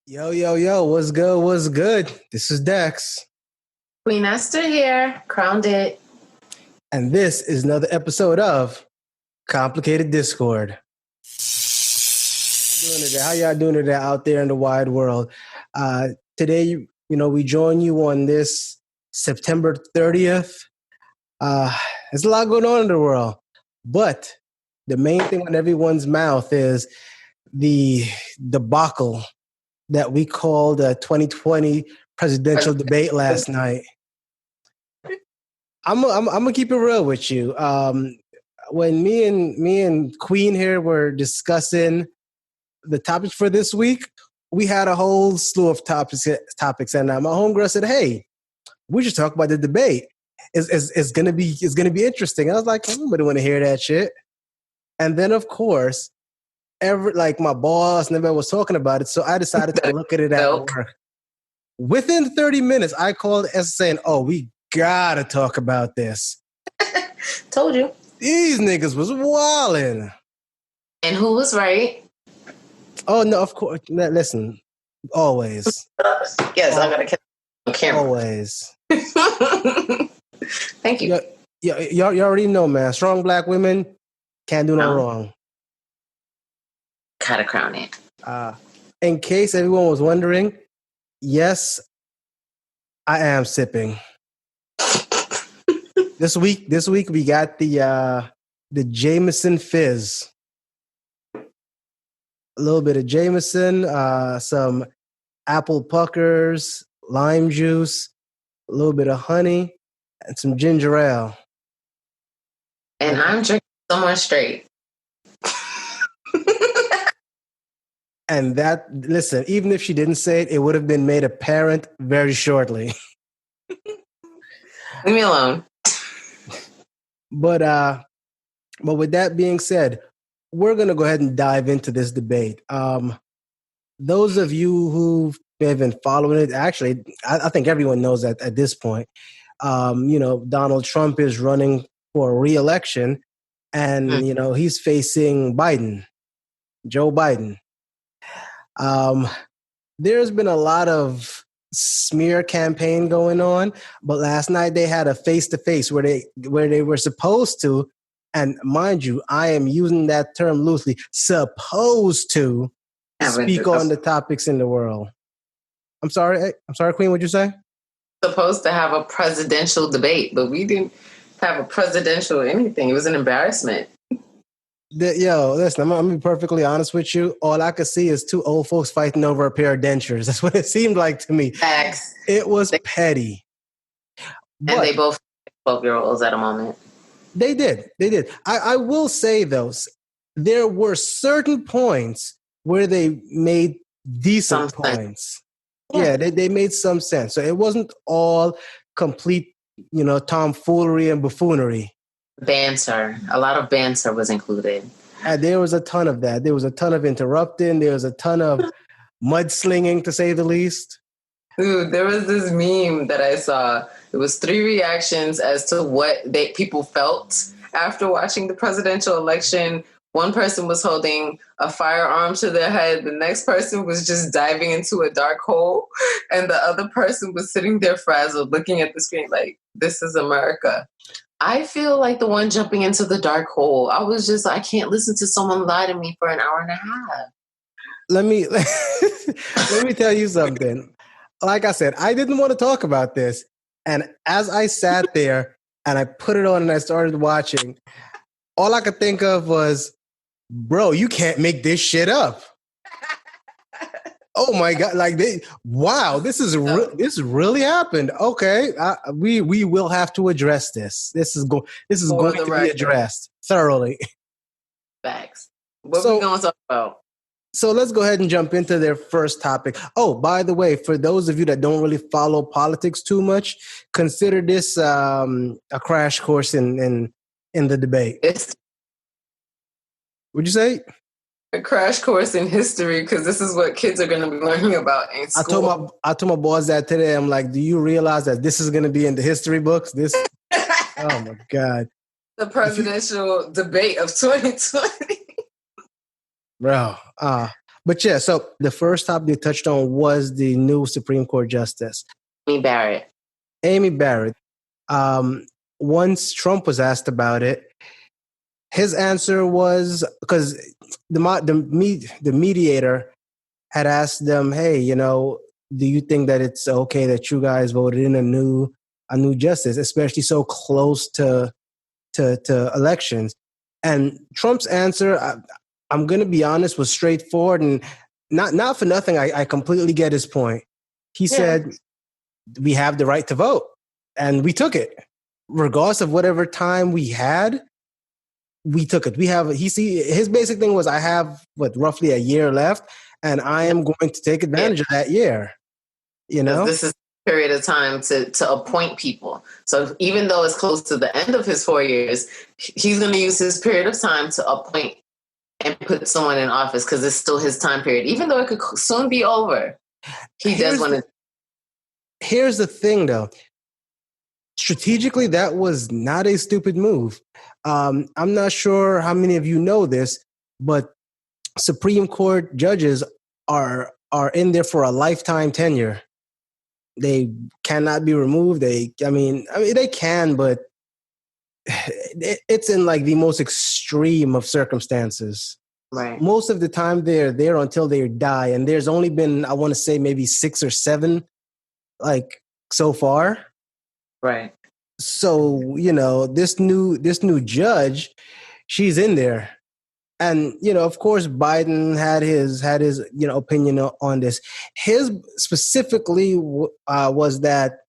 Yo, yo, yo, what's good? What's good? This is Dex. Queen Esther here, crowned it. And this is another episode of Complicated Discord. How y'all doing today out there in the wide world? Today, we join you on this September 30th. There's a lot going on in the world. But the main thing on everyone's mouth is the debacle that we called the 2020 presidential debate last night. I'm gonna keep it real with you. When me and Queen here were discussing the topics for this week, we had a whole slew of topics, and my homegirl said, "Hey, we should talk about the debate. It's gonna be interesting." I was like, "Nobody want to hear that shit." And then, of course, my boss and everybody was talking about it, so I decided to look at it at work. Within 30 minutes, I called S saying, "Oh, we gotta talk about this." Told you. These niggas was wildin'. And who was right? Oh no, of course. Listen, always. Yes, I'm gonna catch on camera. Always. Thank you. You already know, man. Strong black women can't do no wrong. Gotta crown it. In case everyone was wondering, yes, I am sipping. This week we got the Jameson Fizz. A little bit of Jameson, some apple puckers, lime juice, a little bit of honey, and some ginger ale. And I'm drinking someone straight. And that, listen, even if she didn't say it, it would have been made apparent very shortly. Leave me alone. But with that being said, we're going to go ahead and dive into this debate. Those of you who have been following it, actually, I think everyone knows that at this point. Donald Trump is running for re-election, and he's facing Joe Biden. There's been a lot of smear campaign going on, but last night they had a face-to-face where they were supposed to, and mind you, I am using that term loosely, supposed to speak on the topics in the world. I'm sorry, Queen, what'd you say? Supposed to have a presidential debate, but we didn't have a presidential anything. It was an embarrassment. Listen, I'm going to be perfectly honest with you. All I could see is two old folks fighting over a pair of dentures. That's what it seemed like to me. Facts. It was petty. And they both 12-year-olds at a moment. They did. I will say, though, there were certain points where they made decent points. Yeah, they made some sense. So it wasn't all complete, tomfoolery and buffoonery. Banter. A lot of banter was included. And there was a ton of that. There was a ton of interrupting. There was a ton of mudslinging, to say the least. Dude, there was this meme that I saw. It was 3 reactions as to what people felt after watching the presidential election. One person was holding a firearm to their head. The next person was just diving into a dark hole. And the other person was sitting there frazzled, looking at the screen like, this is America. I feel like the one jumping into the dark hole. I was just, I can't listen to someone lie to me for an hour and a half. Let me tell you something. Like I said, I didn't want to talk about this. And as I sat there and I put it on and I started watching, all I could think of was, bro, you can't make this shit up. Oh my God! This really happened. Okay, we will have to address this. This is going to be addressed thoroughly. Facts. What are we going to talk about? So let's go ahead and jump into their first topic. Oh, by the way, for those of you that don't really follow politics too much, consider this a crash course in the debate. Would you say? A crash course in history, because this is what kids are going to be learning about in school. I told my boys that today. I'm like, do you realize that this is going to be in the history books? Oh my God. The presidential debate of 2020. Bro. But yeah, so the first topic they touched on was the new Supreme Court justice, Amy Barrett. Amy Barrett. Once Trump was asked about it, his answer was because the mediator had asked them, "Hey, do you think that it's okay that you guys voted in a new justice, especially so close to elections?" And Trump's answer, I'm going to be honest, was straightforward, and not for nothing. I completely get his point. He said, "We have the right to vote, and we took it, regardless of whatever time we had. We took it. We have." His basic thing was, "I have roughly a year left, and I am going to take advantage of that year." This is a period of time to appoint people. So even though it's close to the end of his 4 years, he's going to use his period of time to appoint and put someone in office because it's still his time period. Even though it could soon be over, he does want to. Here's the thing, though. Strategically, that was not a stupid move. I'm not sure how many of you know this, but Supreme Court judges are in there for a lifetime tenure. They cannot be removed. They can, but it's in like the most extreme of circumstances. Right. Most of the time they're there until they die. And there's only been, I want to say, maybe 6 or 7, like, so far. Right. So, this new judge, she's in there. And, of course, Biden had his opinion on this. His specifically was that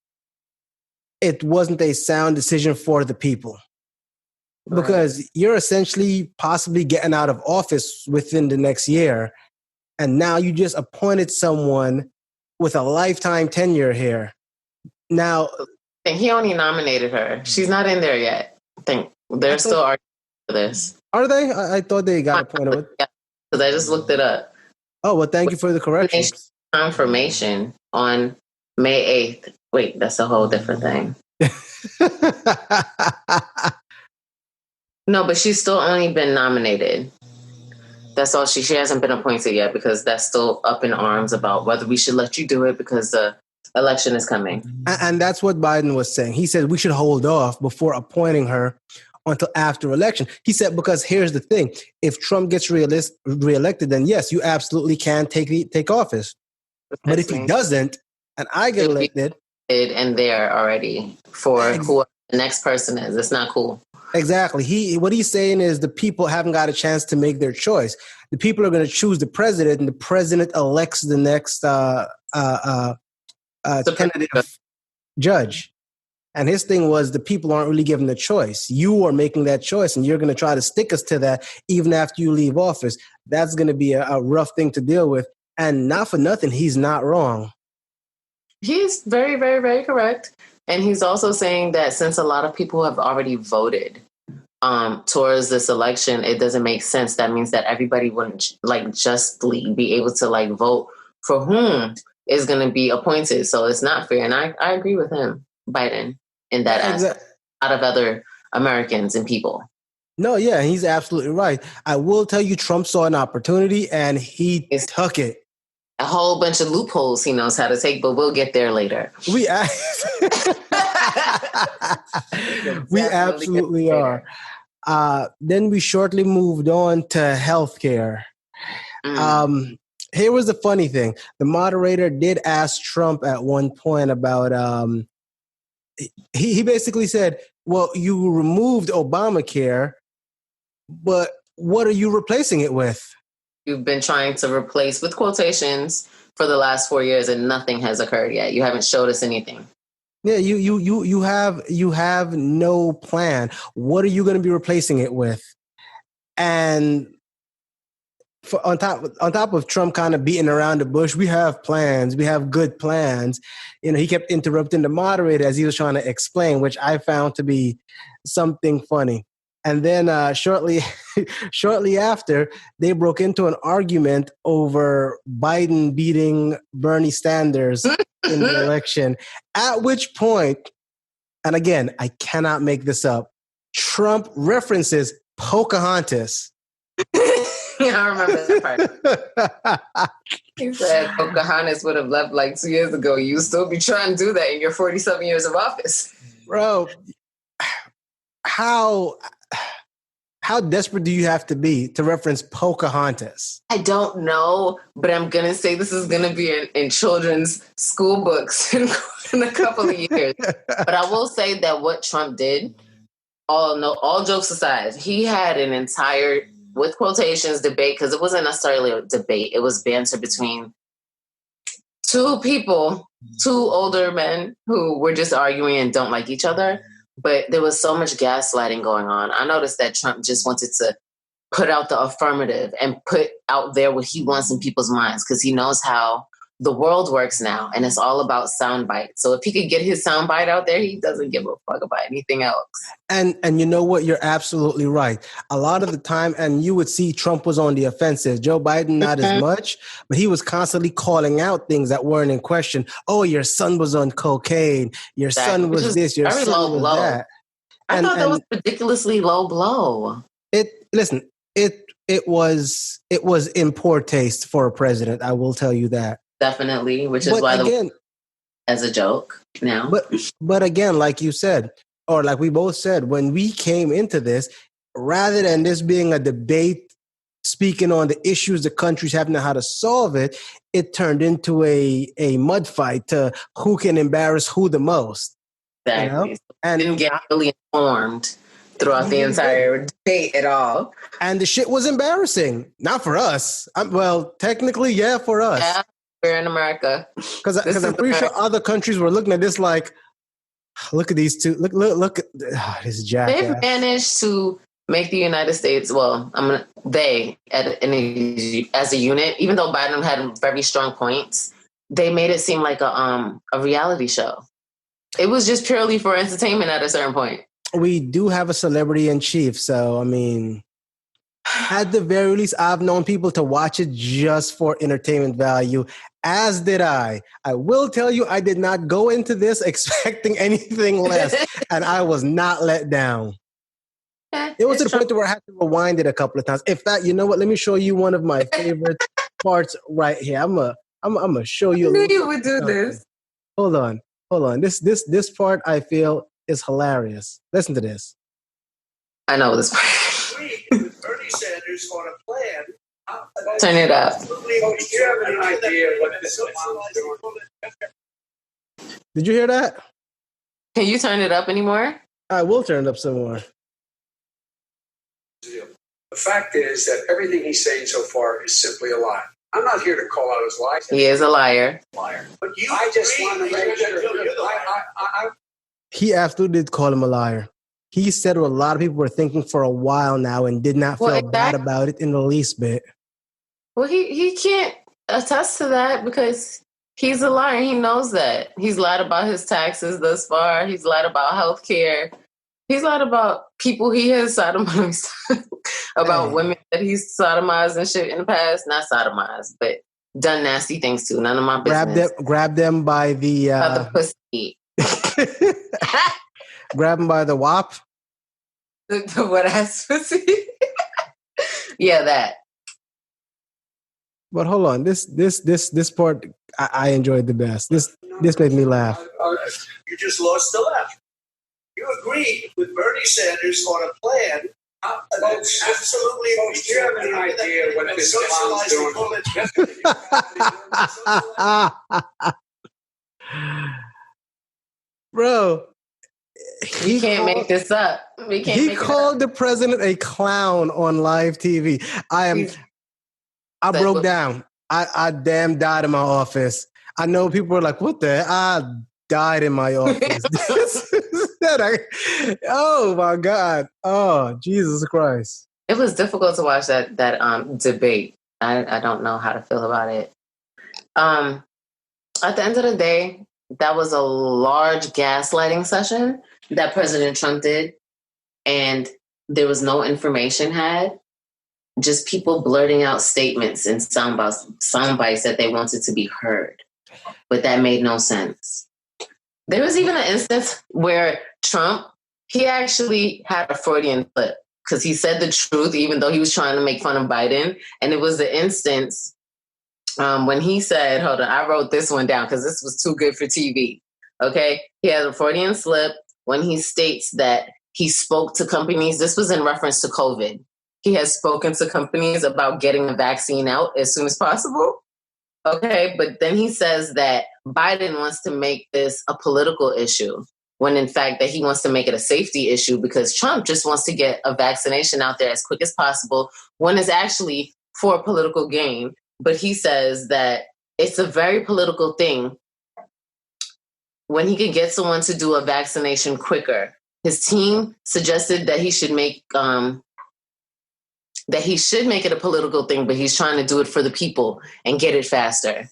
it wasn't a sound decision for the people. Right. Because you're essentially possibly getting out of office within the next year. And now you just appointed someone with a lifetime tenure here. Now, and he only nominated her. She's not in there yet. I think they're still arguing for this. Are they? I thought they got appointed. Because I just looked it up. Oh, well, thank you for the correction. Confirmation on May 8th. Wait, that's a whole different thing. No, but she's still only been nominated. That's all. She hasn't been appointed yet because that's still up in arms about whether we should let you do it because the election is coming. And that's what Biden was saying. He said we should hold off before appointing her until after election. He said, because here's the thing. If Trump gets reelected, then yes, you absolutely can take office. But if he doesn't, and I get elected. And there already for who the next person is. It's not cool. Exactly. What he's saying is the people haven't got a chance to make their choice. The people are going to choose the president, and the president elects the next tentative judge. And his thing was the people aren't really given the choice. You are making that choice, and you're going to try to stick us to that even after you leave office. That's going to be a rough thing to deal with. And not for nothing, he's not wrong. He's very, very, very correct. And he's also saying that since a lot of people have already voted towards this election, it doesn't make sense. That means that everybody wouldn't justly be able to vote for whom is going to be appointed. So it's not fair. And I agree with him, Biden, in that aspect. A lot of other Americans and people. No, yeah, he's absolutely right. I will tell you, Trump saw an opportunity and he took it. A whole bunch of loopholes he knows how to take, but we'll get there later. We absolutely are. Then we shortly moved on to healthcare. Here was the funny thing. The moderator did ask Trump at one point about, he basically said, well, you removed Obamacare, but what are you replacing it with? You've been trying to replace with quotations for the last 4 years and nothing has occurred yet. You haven't showed us anything. Yeah, you have no plan. What are you going to be replacing it with? And on top of Trump kind of beating around the bush, we have plans. We have good plans. He kept interrupting the moderator as he was trying to explain, which I found to be something funny. And then shortly after, they broke into an argument over Biden beating Bernie Sanders in the election. At which point, and again, I cannot make this up, Trump references Pocahontas. I I remember that part. He said Pocahontas would have left like 2 years ago. You still be trying to do that in your 47 years of office. Bro, how desperate do you have to be to reference Pocahontas? I don't know, but I'm going to say this is going to be in children's school books in a couple of years. But I will say that what Trump did, all jokes aside, he had an entire, with quotations, debate, because it wasn't necessarily a debate. It was banter between two older men who were just arguing and don't like each other. But there was so much gaslighting going on. I noticed that Trump just wanted to put out the affirmative and put out there what he wants in people's minds, because he knows how the world works now, and it's all about sound bites. So if he could get his sound bite out there, he doesn't give a fuck about anything else. And you know what? You're absolutely right. A lot of the time, and you would see Trump was on the offensive. Joe Biden, not as much, but he was constantly calling out things that weren't in question. Oh, your son was on cocaine. Your son was this. Your son was that. I thought that was ridiculously low blow. It was in poor taste for a president. I will tell you that. Definitely, which is why again, as a joke now. But again, like you said, or like we both said, when we came into this, rather than this being a debate speaking on the issues the country's having and how to solve it, it turned into a mud fight to who can embarrass who the most. Exactly. You know? And didn't get really informed throughout the entire debate at all. And the shit was embarrassing. Not for us. Well, technically, yeah, for us. Yeah. We're in America. Because I'm pretty sure other countries were looking at this like, look at these two. Look at this jackass. They've managed to make the United States, as a unit, even though Biden had very strong points, they made it seem like a reality show. It was just purely for entertainment at a certain point. We do have a celebrity in chief, so I mean, at the very least, I've known people to watch it just for entertainment value, as did I. I will tell you, I did not go into this expecting anything less, and I was not let down. It was to the point where I had to rewind it a couple of times. In fact, you know what? Let me show you one of my favorite parts right here. I'm gonna show you. I knew you would do this. Hold on. This part I feel is hilarious. Listen to this. I know this part. Bernie Sanders on a plan. Turn it up. Do you have any idea what this is doing? Did you hear that? Can you turn it up anymore? I will turn it up some more. The fact is that everything he's saying so far is simply a lie. I'm not here to call out his lies. He is a liar. But I just want to make sure. He absolutely did call him a liar. He said what a lot of people were thinking for a while now and did not feel bad about it in the least bit. Well, he can't attest to that because he's a liar. He knows that. He's lied about his taxes thus far. He's lied about healthcare. He's lied about people he has sodomized, about women that he's sodomized and shit in the past. Not sodomized, but done nasty things to. None of my business. Grab them by the pussy. Grab them by the wop. The wet ass pussy. Yeah, that. But hold on, this part I enjoyed the best. This made me laugh. You just lost the laugh. You agreed with Bernie Sanders on a plan. Absolutely. Do you have any idea what this clown's doing? Bro, he can't make this up. He called the president a clown on live TV. I broke down. I damn died in my office. I know people were like, what the? I died in my office. Oh my God. Oh, Jesus Christ. It was difficult to watch that debate. I don't know how to feel about it. At the end of the day, that was a large gaslighting session that President Trump did. And there was no information had. Just people blurting out statements and sound bites that they wanted to be heard. But that made no sense. There was even an instance where Trump, he actually had a Freudian slip. because he said the truth, even though he was trying to make fun of Biden. And it was the instance when he said, hold on, I wrote this one down because this was too good for TV. Okay. He has a Freudian slip when he states that he spoke to companies. This was in reference to COVID. He has spoken to companies about getting a vaccine out as soon as possible. Okay. But then he says that Biden wants to make this a political issue, when in fact that he wants to make it a safety issue because Trump just wants to get a vaccination out there as quick as possible, when it's actually for political gain. But he says that it's a very political thing when he can get someone to do a vaccination quicker. His team suggested that he should make it a political thing, but he's trying to do it for the people and get it faster.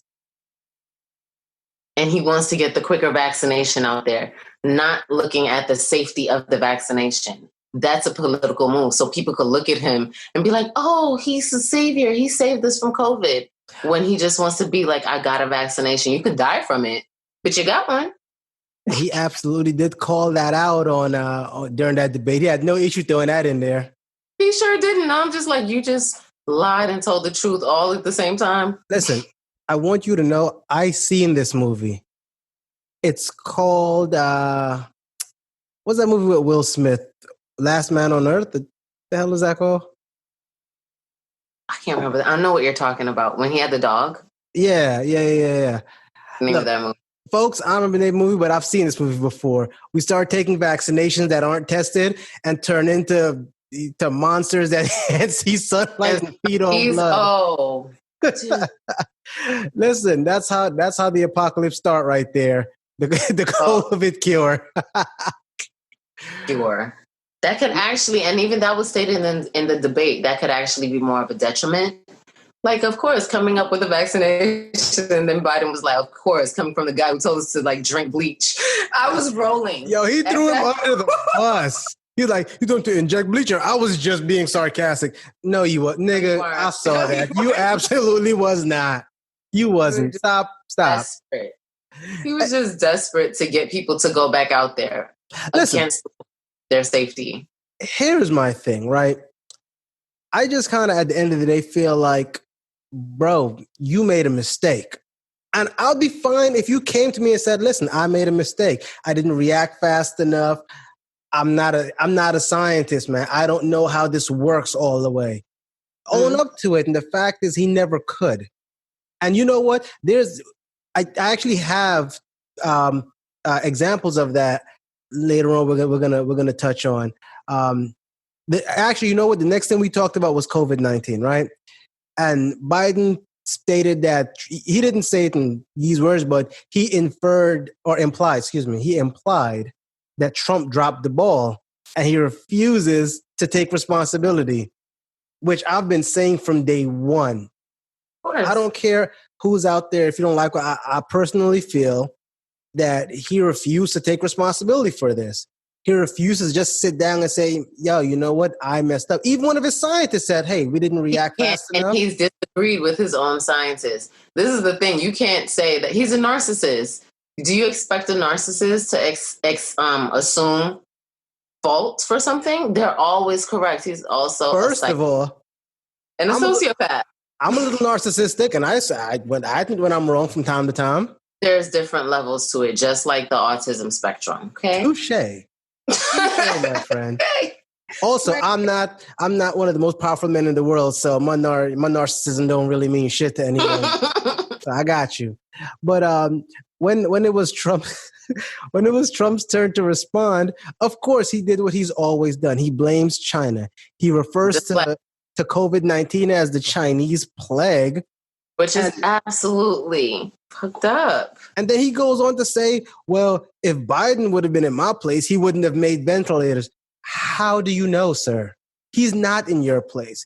And he wants to get the quicker vaccination out there, not looking at the safety of the vaccination. That's a political move. So people could look at him and be like, oh, he's a savior. He saved us from COVID. When he just wants to be like, I got a vaccination. You could die from it, but you got one. He absolutely did call that out on during that debate. He had no issue throwing that in there. He sure didn't. I'm just like, you just lied and told the truth all at the same time. Listen, I want you to know I seen this movie. It's called, what's that movie with Will Smith? Last Man on Earth? The hell is that called? I can't remember. I know what you're talking about. When he had the dog? Yeah. Name of that movie. Folks, I don't remember the movie, but I've seen this movie before. We start taking vaccinations that aren't tested and turn into monsters that can't see sunlight and feed on blood. Oh. Listen, that's how the apocalypse start right there. The COVID cure. Cure. That could actually, and even that was stated in the debate, that could actually be more of a detriment. Like, of course, coming up with a vaccination, and then Biden was like, of course, coming from the guy who told us to like drink bleach. I was rolling. Yo, he threw him under the bus. He's like, you don't have to inject bleach. I was just being sarcastic. No, you were, nigga. I saw that. You absolutely was not. You wasn't. Stop. Desperate. He was just desperate to get people to go back out there against their safety. Here's my thing, right? I just kind of, at the end of the day, feel like, bro, you made a mistake. And I'll be fine if you came to me and said, listen, I made a mistake. I didn't react fast enough. I'm not a scientist, man. I don't know how this works all the way. Own up to it. And the fact is he never could. And you know what? I actually have examples of that later on. We're gonna touch on. Actually, you know what? The next thing we talked about was COVID-19, right? And Biden stated that he didn't say it in these words, but he implied that Trump dropped the ball and he refuses to take responsibility, which I've been saying from day one. I don't care who's out there. If you don't like what I personally feel that he refused to take responsibility for this. He refuses to just sit down and say, yo, you know what? I messed up. Even one of his scientists said, hey, we didn't react fast enough. And he's disagreed with his own scientists. This is the thing. You can't say that he's a narcissist. Do you expect a narcissist to assume fault for something? They're always correct. He's also First of all, and a sociopath. I'm a little narcissistic, and I think when I'm wrong from time to time. There's different levels to it, just like the autism spectrum. Okay, touche, my friend. Also, I'm not one of the most powerful men in the world, so my narcissism don't really mean shit to anyone. So I got you. But when it was Trump, when it was Trump's turn to respond, of course he did what he's always done. He blames China. He refers to COVID-19 as the Chinese plague, which is absolutely fucked up. And then he goes on to say, well, if Biden would have been in my place, he wouldn't have made ventilators. How do you know, sir? He's not in your place.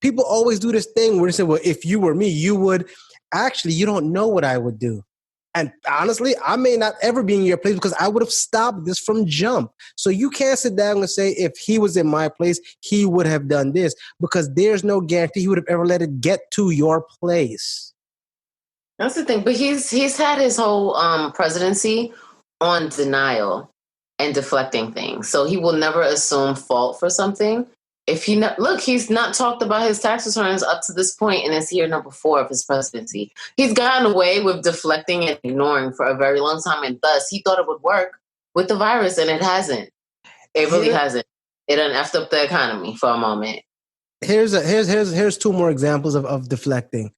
People always do this thing where they say, well, if you were me, you would. Actually, you don't know what I would do. And honestly, I may not ever be in your place because I would have stopped this from jump. So you can't sit down and say, if he was in my place, he would have done this, because there's no guarantee he would have ever let it get to your place. That's the thing. But he's had his whole presidency on denial and deflecting things. So he will never assume fault for something. if he look, he's not talked about his tax returns up to this point in his year number 4 of his presidency. He's gotten away with deflecting and ignoring for a very long time, and thus he thought it would work with the virus, and it hasn't. It really hasn't. It done effed up the economy for a moment. Here's 2 more examples of deflecting.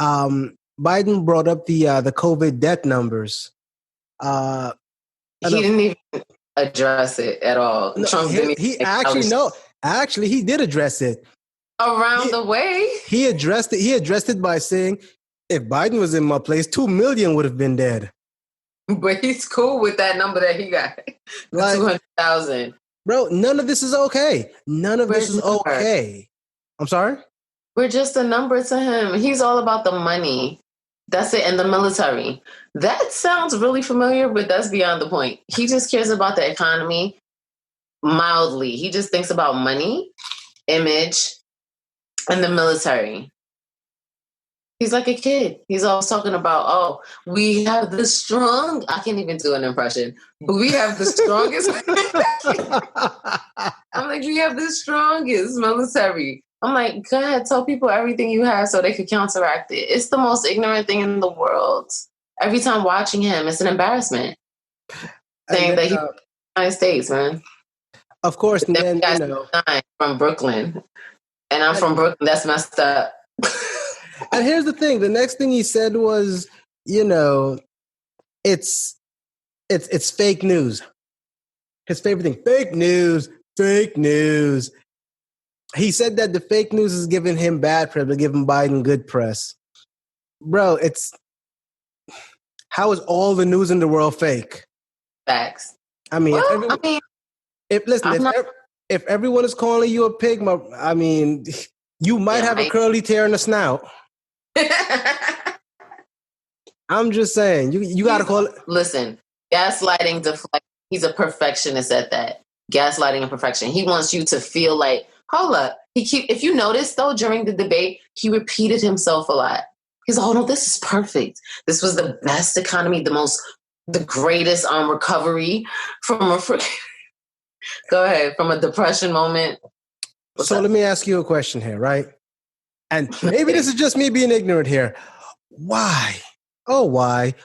Biden brought up the COVID death numbers. He didn't even address it at all. No, Trump didn't. Actually, he did address it around the way. He addressed it by saying, if Biden was in my place, 2 million would have been dead. But he's cool with that number that he got, the 200,000. Bro, none of this is okay. None of this is okay. I'm sorry? We're just a number to him. He's all about the money. That's it. And the military. That sounds really familiar, but that's beyond the point. He just cares about the economy mildly. He just thinks about money, image, and the military. He's like a kid. He's always talking about, oh, we have the strong... I can't even do an impression. But we have the strongest... I'm like, we have the strongest military. I'm like, go ahead, tell people everything you have so they could counteract it. It's the most ignorant thing in the world. Every time watching him, it's an embarrassment. Saying that he's in the United States, man. Of course. And then, from Brooklyn. And I'm from Brooklyn. That's messed up. And here's the thing. The next thing he said was, it's fake news. His favorite thing, fake news. He said that the fake news is giving him bad press, but giving Biden good press. Bro, how is all the news in the world fake? Facts. I mean, if everyone is calling you a pig, you might have a curly tear in the snout. I'm just saying, you got to call it. Listen, gaslighting, deflect. He's a perfectionist at that. Gaslighting and perfection. He wants you to feel like, hold up. If you notice though, during the debate, he repeated himself a lot. He's like, oh no, this is perfect. This was the best economy, the greatest recovery from go ahead, from a depression moment. Let me ask you a question here, right? And maybe this is just me being ignorant here. Why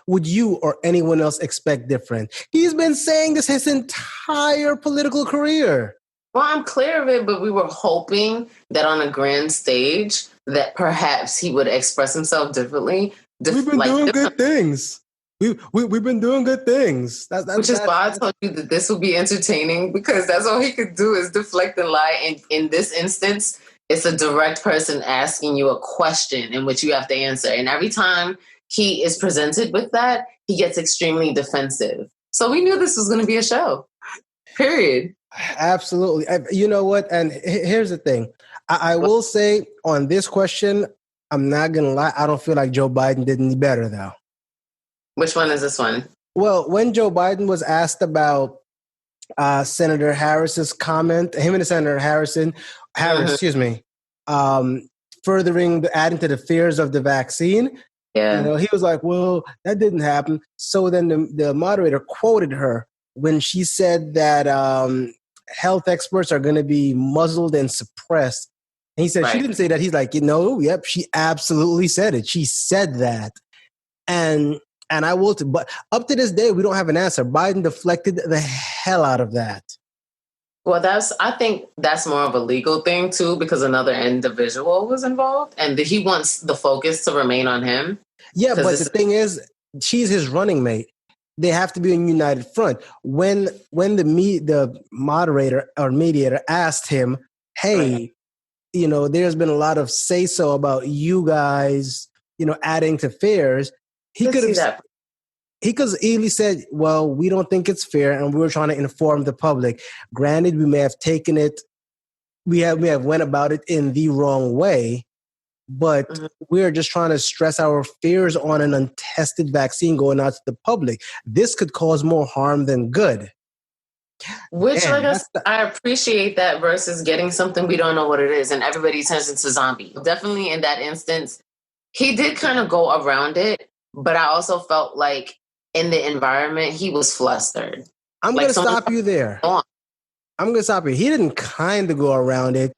would you or anyone else expect different? He's been saying this his entire political career. Well, I'm clear of it, but we were hoping that on a grand stage that perhaps he would express himself differently. We've been doing good things. We've been doing good things. Which is why I told you that this would be entertaining, because that's all he could do is deflect and lie. And in this instance, it's a direct person asking you a question in which you have to answer. And every time he is presented with that, he gets extremely defensive. So we knew this was going to be a show. Period. Absolutely. You know what? And here's the thing. I will say on this question, I'm not going to lie. I don't feel like Joe Biden did any better, though. Which one is this one? Well, when Joe Biden was asked about Senator Harris's comment, him and Senator Harris, excuse me, adding to the fears of the vaccine. Yeah. He was like, well, that didn't happen. So then the moderator quoted her when she said that health experts are going to be muzzled and suppressed. And he said, She didn't say that. He's like, yep, she absolutely said it. She said that. And I will, but up to this day, we don't have an answer. Biden deflected the hell out of that. Well, I think that's more of a legal thing too, because another individual was involved and he wants the focus to remain on him. Yeah, but the thing is, she's his running mate. They have to be in united front. When the moderator or mediator asked him, hey, there's been a lot of say-so about you guys, adding to fares. He could easily said, well, we don't think it's fair and we were trying to inform the public. Granted, we may have taken it, we have went about it in the wrong way, but we're just trying to stress our fears on an untested vaccine going out to the public. This could cause more harm than good. Which, I appreciate that versus getting something we don't know what it is and everybody turns into zombie. Definitely in that instance, he did kind of go around it, but I also felt like in the environment, he was flustered. I'm going to stop you there. I'm going to stop you. He didn't kind of go around it.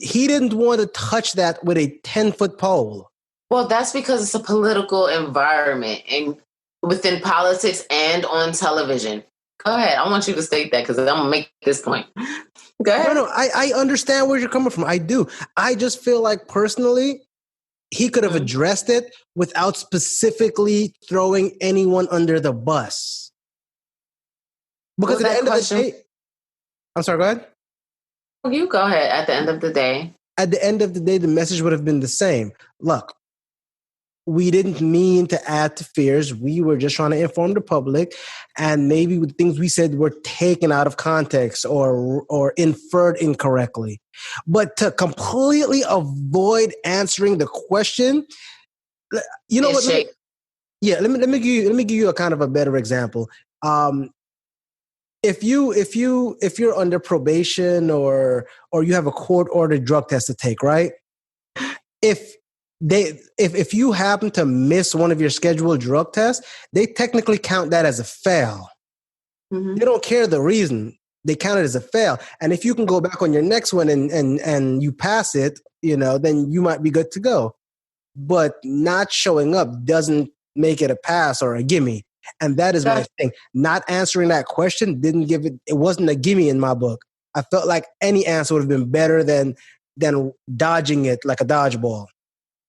he didn't want to touch that with a 10-foot pole. Well, that's because it's a political environment and within politics and on television. Go ahead. I want you to state that because I'm going to make this point. Go ahead. No, I understand where you're coming from. I do. I just feel like personally, he could have addressed it without specifically throwing anyone under the bus. Because at the end of the day, I'm sorry, go ahead. You go ahead. At the end of the day. At the end of the day, the message would have been the same. Look, we didn't mean to add to fears. We were just trying to inform the public, and maybe the things we said were taken out of context or inferred incorrectly. But to completely avoid answering the question, you know what? Let me give you a kind of a better example. If you're under probation or you have a court-ordered drug test to take, right? If you happen to miss one of your scheduled drug tests, they technically count that as a fail. Mm-hmm. They don't care the reason. They count it as a fail. And if you can go back on your next one and you pass it, then you might be good to go. But not showing up doesn't make it a pass or a gimme. And that is my thing. Not answering that question didn't give it. It wasn't a gimme in my book. I felt like any answer would have been better than dodging it like a dodgeball.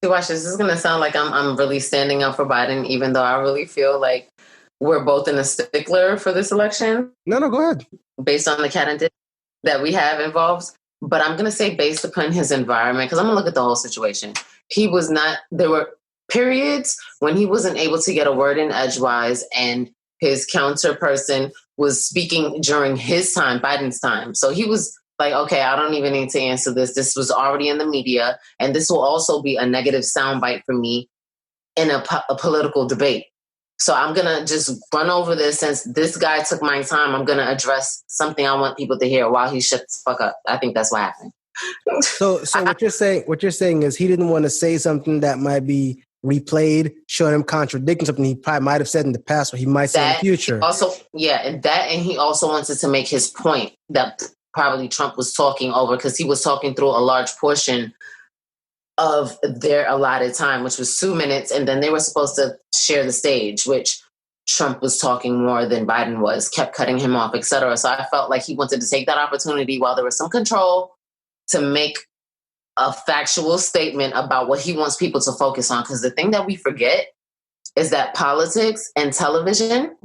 Watch this. This is going to sound like I'm really standing up for Biden, even though I really feel like we're both in a stickler for this election. No, go ahead. Based on the candidate that we have involved. But I'm going to say based upon his environment, because I'm going to look at the whole situation. There were periods when he wasn't able to get a word in edgewise, and his counter person was speaking during his time, Biden's time. So he was like, okay, I don't even need to answer this. This was already in the media, and this will also be a negative soundbite for me in a political debate. So I'm going to just run over this. Since this guy took my time, I'm going to address something I want people to hear while he shuts the fuck up. I think that's what happened. So what you're saying is he didn't want to say something that might be replayed, showing him contradicting something he probably might have said in the past or he might say in the future. And he also wanted to make his point that probably Trump was talking over, because he was talking through a large portion of their allotted time, which was 2 minutes. And then they were supposed to share the stage, which Trump was talking more than Biden was, kept cutting him off, etc. So I felt like he wanted to take that opportunity while there was some control to make a factual statement about what he wants people to focus on. Because the thing that we forget is that politics and television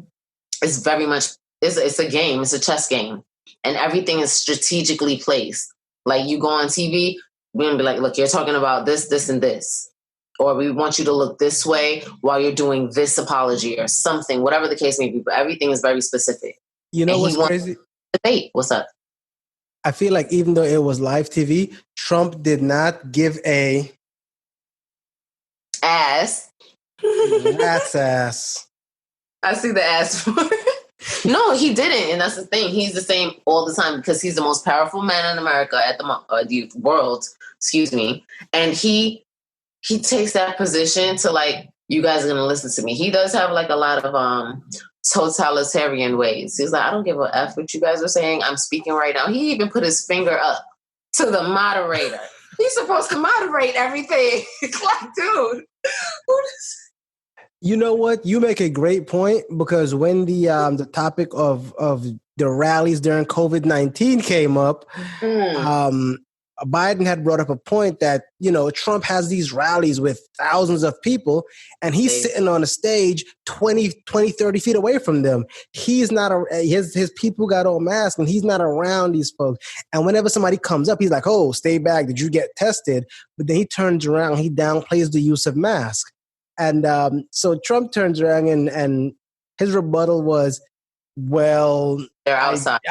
is very much, it's a game, it's a chess game. And everything is strategically placed. Like you go on TV, we're going to be like, look, you're talking about this, this, and this. Or we want you to look this way while you're doing this apology or something, whatever the case may be. But everything is very specific. You know what's crazy? Debate. What's up? I feel like even though it was live TV, Trump did not give a ass. Rat's ass. I see the ass. No, he didn't. And that's the thing. He's the same all the time because he's the most powerful man in America at the world, excuse me. And he takes that position to like, you guys are going to listen to me. He does have like a lot of totalitarian ways. He's like, I don't give a F what you guys are saying. I'm speaking right now. He even put his finger up to the moderator. He's supposed to moderate everything. Like, dude, who does... You know what? You make a great point, because when the topic of the rallies during COVID-19 came up, Biden had brought up a point that, Trump has these rallies with thousands of people and he's sitting on a stage 20, 30 feet away from them. He's not, his people got on masks and he's not around these folks. And whenever somebody comes up, he's like, oh, stay back. Did you get tested? But then he turns around, he downplays the use of masks. And so Trump turns around and his rebuttal was, well, they're outside.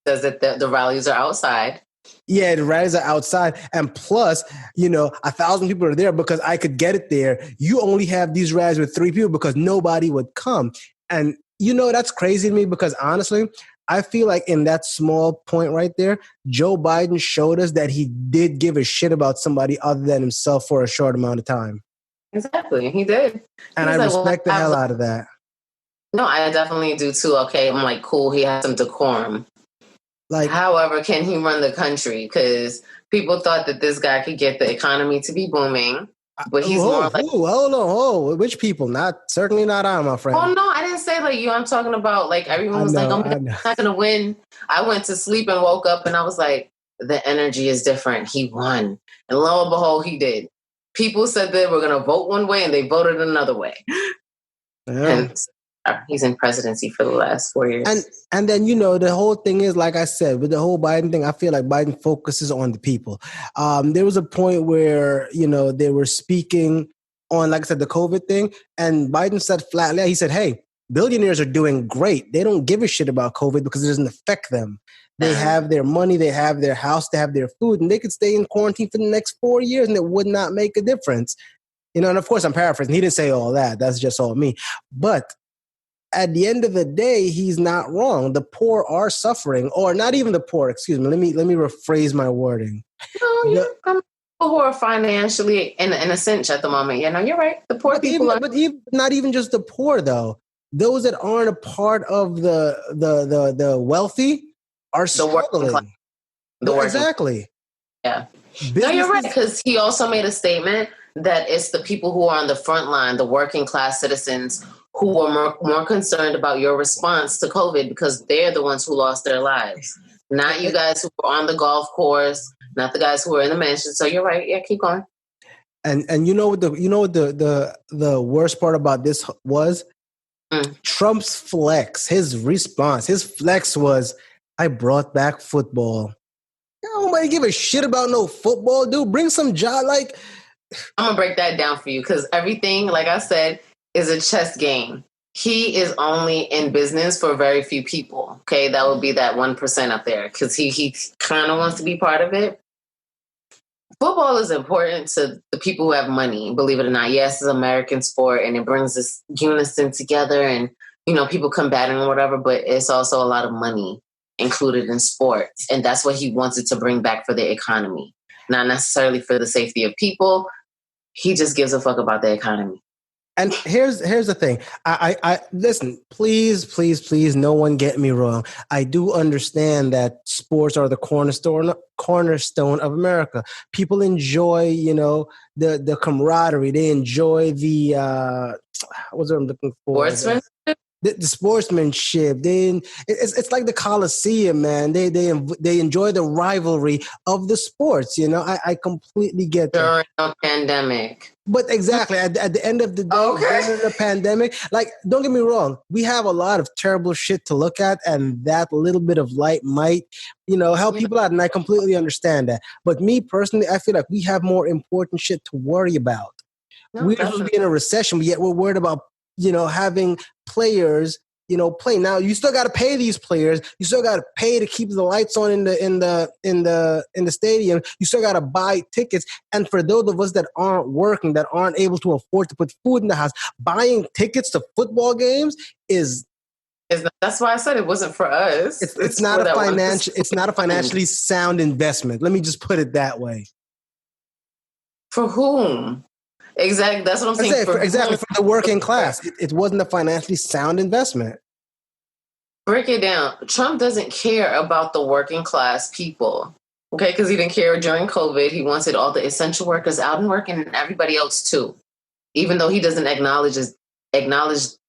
Says that the rallies are outside. Yeah, the rallies are outside. And plus, 1,000 people are there because I could get it there. You only have these rallies with 3 people because nobody would come. And, that's crazy to me because honestly, I feel like in that small point right there, Joe Biden showed us that he did give a shit about somebody other than himself for a short amount of time. Exactly. He did. And I respect the hell out of that. No, I definitely do too. Okay. I'm like, cool. He has some decorum. Like, however, can he run the country? Because people thought that this guy could get the economy to be booming, but he's more like, hold on, which people? Certainly not I, my friend. oh no, I didn't say like you. I'm talking about like everyone was like, oh, I'm not gonna win. I went to sleep and woke up and I was like, the energy is different. He won, and lo and behold, he did. People said they were gonna vote one way and they voted another way. Yeah. And he's in presidency for the last 4 years. And then, the whole thing is, like I said, with the whole Biden thing, I feel like Biden focuses on the people. There was a point where, they were speaking on, like I said, the COVID thing, and Biden said flatly, he said, hey, billionaires are doing great. They don't give a shit about COVID because it doesn't affect them. They have their money, they have their house, they have their food, and they could stay in quarantine for the next 4 years and it would not make a difference. And of course I'm paraphrasing. He didn't say all that. That's just all me. But at the end of the day, he's not wrong. The poor are suffering, or not even the poor. Excuse me. Let me rephrase my wording. No, people who are financially in a cinch at the moment. You're right. The poor people but not even just the poor though. Those that aren't a part of the wealthy are struggling. Exactly. Yeah. No, you're right, because he also made a statement that it's the people who are on the front line, the working class citizens, who are more concerned about your response to COVID because they're the ones who lost their lives. Not you guys who were on the golf course, not the guys who were in the mansion. So you're right. Yeah, keep going. And you know what the worst part about this was? Trump's flex, his response, his flex was, I brought back football. Nobody give a shit about no football, dude. Bring some job. Like, I'm gonna break that down for you because everything, like I said, is a chess game. He is only in business for very few people. Okay, that would be that 1% up there because he kind of wants to be part of it. Football is important to the people who have money, believe it or not. Yes, it's an American sport and it brings this unison together and, people combating or whatever, but it's also a lot of money included in sports. And that's what he wanted to bring back for the economy, not necessarily for the safety of people. He just gives a fuck about the economy. And here's the thing. I listen, please, no one get me wrong. I do understand that sports are the cornerstone of America. People enjoy, the camaraderie. They enjoy the what's what I'm looking for? Sportsmanship? The sportsmanship. It's like the Coliseum, man. They enjoy the rivalry of the sports. I completely get that. During a pandemic. But exactly, at the end of the day, during the pandemic, like, don't get me wrong, we have a lot of terrible shit to look at, and that little bit of light might, help people out, and I completely understand that. But me personally, I feel like we have more important shit to worry about. We're supposed to be in a recession, but yet we're worried about, having players, play. Now you still got to pay these players. You still got to pay to keep the lights on in the stadium. You still got to buy tickets. And for those of us that aren't working, that aren't able to afford to put food in the house, buying tickets to football games that's why I said it wasn't for us. It's not a financially sound investment. Let me just put it that way. For whom? Exactly. That's what I'm saying. For the working class. It wasn't a financially sound investment. Break it down. Trump doesn't care about the working class people. Okay, because he didn't care during COVID. He wanted all the essential workers out and working and everybody else too. Even though he doesn't acknowledge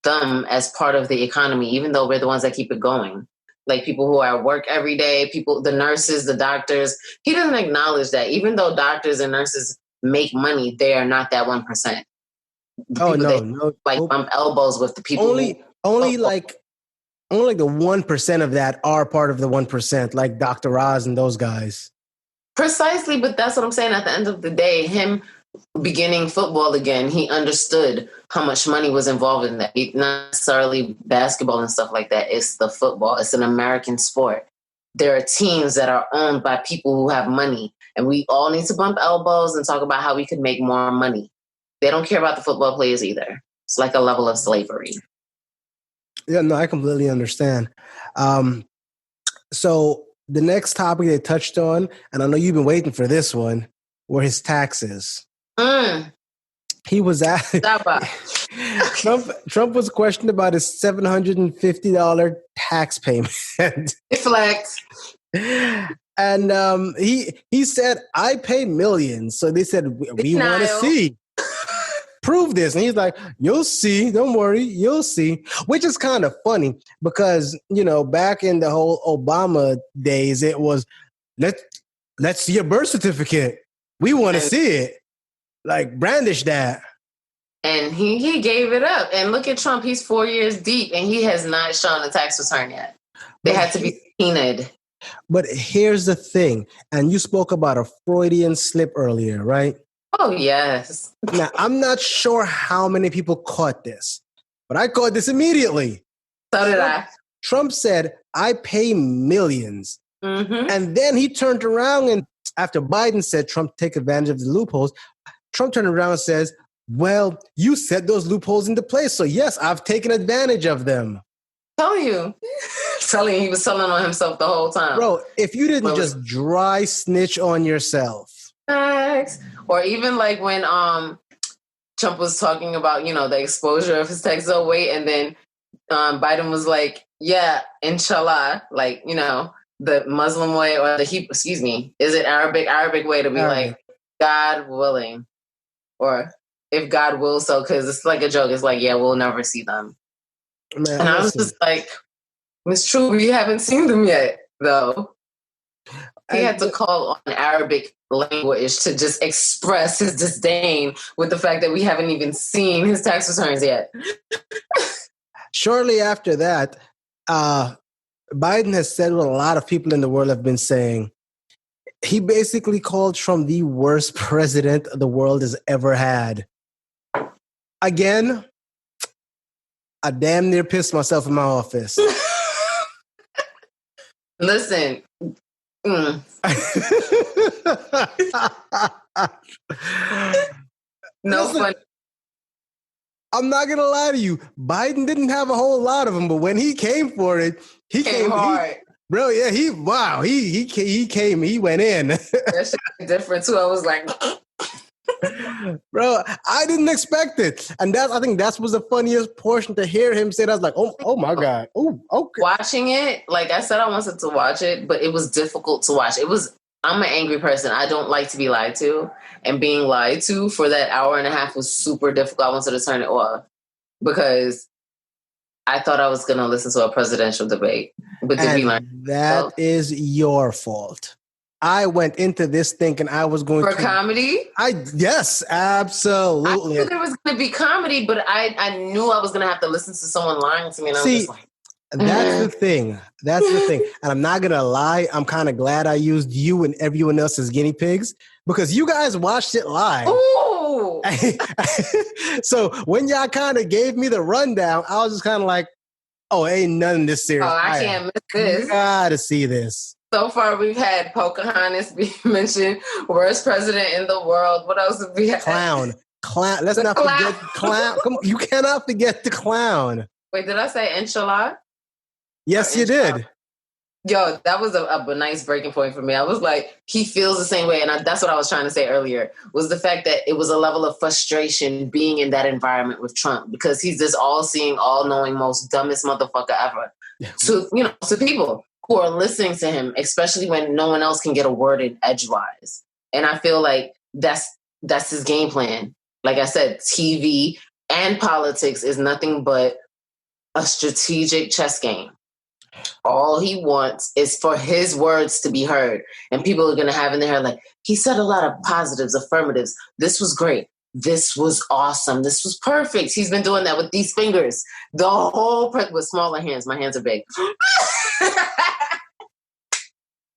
them as part of the economy, even though we're the ones that keep it going. Like people who are at work every day, the nurses, the doctors. He doesn't acknowledge that. Even though doctors and nurses make money, they are not that 1%. No. Bump elbows with the people. Only like the 1% of that are part of the 1%, like Dr. Oz and those guys. Precisely, but that's what I'm saying. At the end of the day, him beginning football again, he understood how much money was involved in that. Not necessarily basketball and stuff like that. It's the football. It's an American sport. There are teams that are owned by people who have money. And we all need to bump elbows and talk about how we could make more money. They don't care about the football players either. It's like a level of slavery. Yeah, no, I completely understand. So the next topic they touched on, and I know you've been waiting for this one, were his taxes. He was Trump was questioned about his $750 tax payment. Deflect. And he said, I pay millions. So they said, we want to see. Prove this. And he's like, you'll see. Don't worry. You'll see. Which is kind of funny because, back in the whole Obama days, it was, let's see your birth certificate. We want to see it. Like, brandish that. And he gave it up. And look at Trump. He's 4 years deep and he has not shown a tax return yet. They had to be subpoenaed. But here's the thing. And you spoke about a Freudian slip earlier, right? Oh, yes. Now, I'm not sure how many people caught this, but I caught this immediately. So did I. Trump said, I pay millions. Mm-hmm. And then he turned around and after Biden said Trump take advantage of the loopholes, Trump turned around and says, well, you set those loopholes into place. So yes, I've taken advantage of them. Telling you, he was telling on himself the whole time. Bro, if you didn't just dry snitch on yourself. Or even like when Trump was talking about, the exposure of his tax weight, and then Biden was like, yeah, inshallah, like, the Muslim way or is it Arabic way to be like, God willing, or if God wills so, because it's like a joke. It's like, yeah, we'll never see them. Man, and I was just like, it's true, we haven't seen them yet, though. He had to call on Arabic language to just express his disdain with the fact that we haven't even seen his tax returns yet. Shortly after that, Biden has said what a lot of people in the world have been saying. He basically called Trump the worst president the world has ever had. Again, I damn near pissed myself in my office. Listen. No fun. I'm not gonna lie to you. Biden didn't have a whole lot of them, but when he came for it, he came hard. Bro, yeah, he came, he went in. That shit different too. I was like, bro, I didn't expect it. And I think that was the funniest portion to hear him say that. I was like, oh my God. Oh, okay. Watching it, like I said, I wanted to watch it, but it was difficult to watch. I'm an angry person. I don't like to be lied to. And being lied to for that hour and a half was super difficult. I wanted to turn it off because I thought I was going to listen to a presidential debate. But did we learn? That is your fault. I went into this thinking I was going for comedy. Yes, absolutely. I knew there was going to be comedy, but I knew I was going to have to listen to someone lying to me. And I was just like, that's the thing. And I'm not going to lie. I'm kind of glad I used you and everyone else as guinea pigs because you guys watched it live. Ooh. So when y'all kind of gave me the rundown, I was just kind of like, oh, ain't nothing this serious. Oh, I can't miss this. You gotta see this. So far, we've had Pocahontas be mentioned, worst president in the world. What else have we had? Clown. Let's not forget clown. Come on, you cannot forget the clown. Wait, did I say inshallah? Yes, you did. Yo, that was a nice breaking point for me. I was like, he feels the same way. And that's what I was trying to say earlier, was the fact that it was a level of frustration being in that environment with Trump because he's this all-seeing, all-knowing, most dumbest motherfucker ever to people who are listening to him, especially when no one else can get a word in edgewise. And I feel like that's his game plan. Like I said, TV and politics is nothing but a strategic chess game. All he wants is for his words to be heard. And people are going to have in their head, like, he said a lot of positives, affirmatives. This was great. This was awesome. This was perfect. He's been doing that with these fingers. The whole with smaller hands. My hands are big.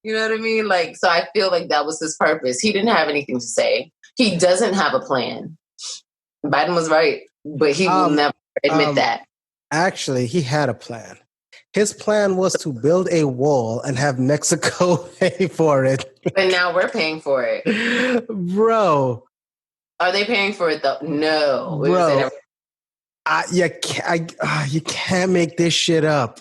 You know what I mean? Like, so I feel like that was his purpose. He didn't have anything to say. He doesn't have a plan. Biden was right, but he will never admit that. Actually, he had a plan. His plan was to build a wall and have Mexico pay for it. And now we're paying for it. Bro. Are they paying for it, though? No. Bro. You can't make this shit up.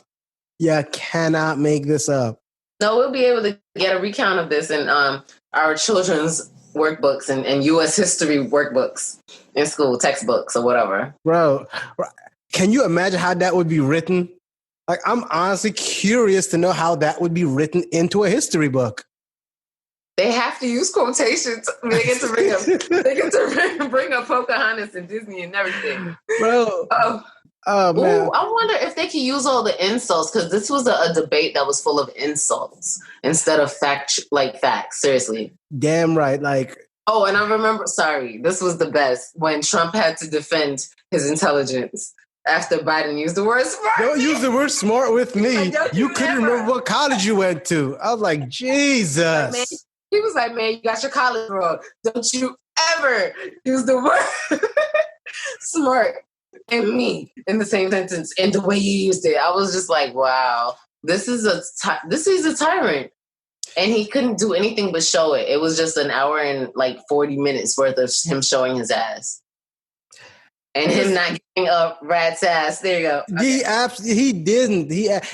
You cannot make this up. No, we'll be able to get a recount of this in our children's workbooks and U.S. history workbooks in school, textbooks or whatever. Bro, can you imagine how that would be written? Like, I'm honestly curious to know how that would be written into a history book. They have to use quotations. They get to bring up Pocahontas and Disney and everything. Bro. Oh man. Ooh, I wonder if they can use all the insults, because this was a debate that was full of insults instead of facts. Seriously. Damn right. Like, oh, and I remember, sorry, this was the best, when Trump had to defend his intelligence after Biden used the word smart. Don't use the word smart with me. You couldn't remember what college you went to. I was like, Jesus. He was like, man, you got your college wrong. Don't you ever use the word smart and me in the same sentence and the way you used it. I was just like, wow, this is a tyrant. And he couldn't do anything but show it. It was just an hour and 40 minutes worth of him showing his ass. And him not getting up rat's ass. There you go. Okay. He didn't.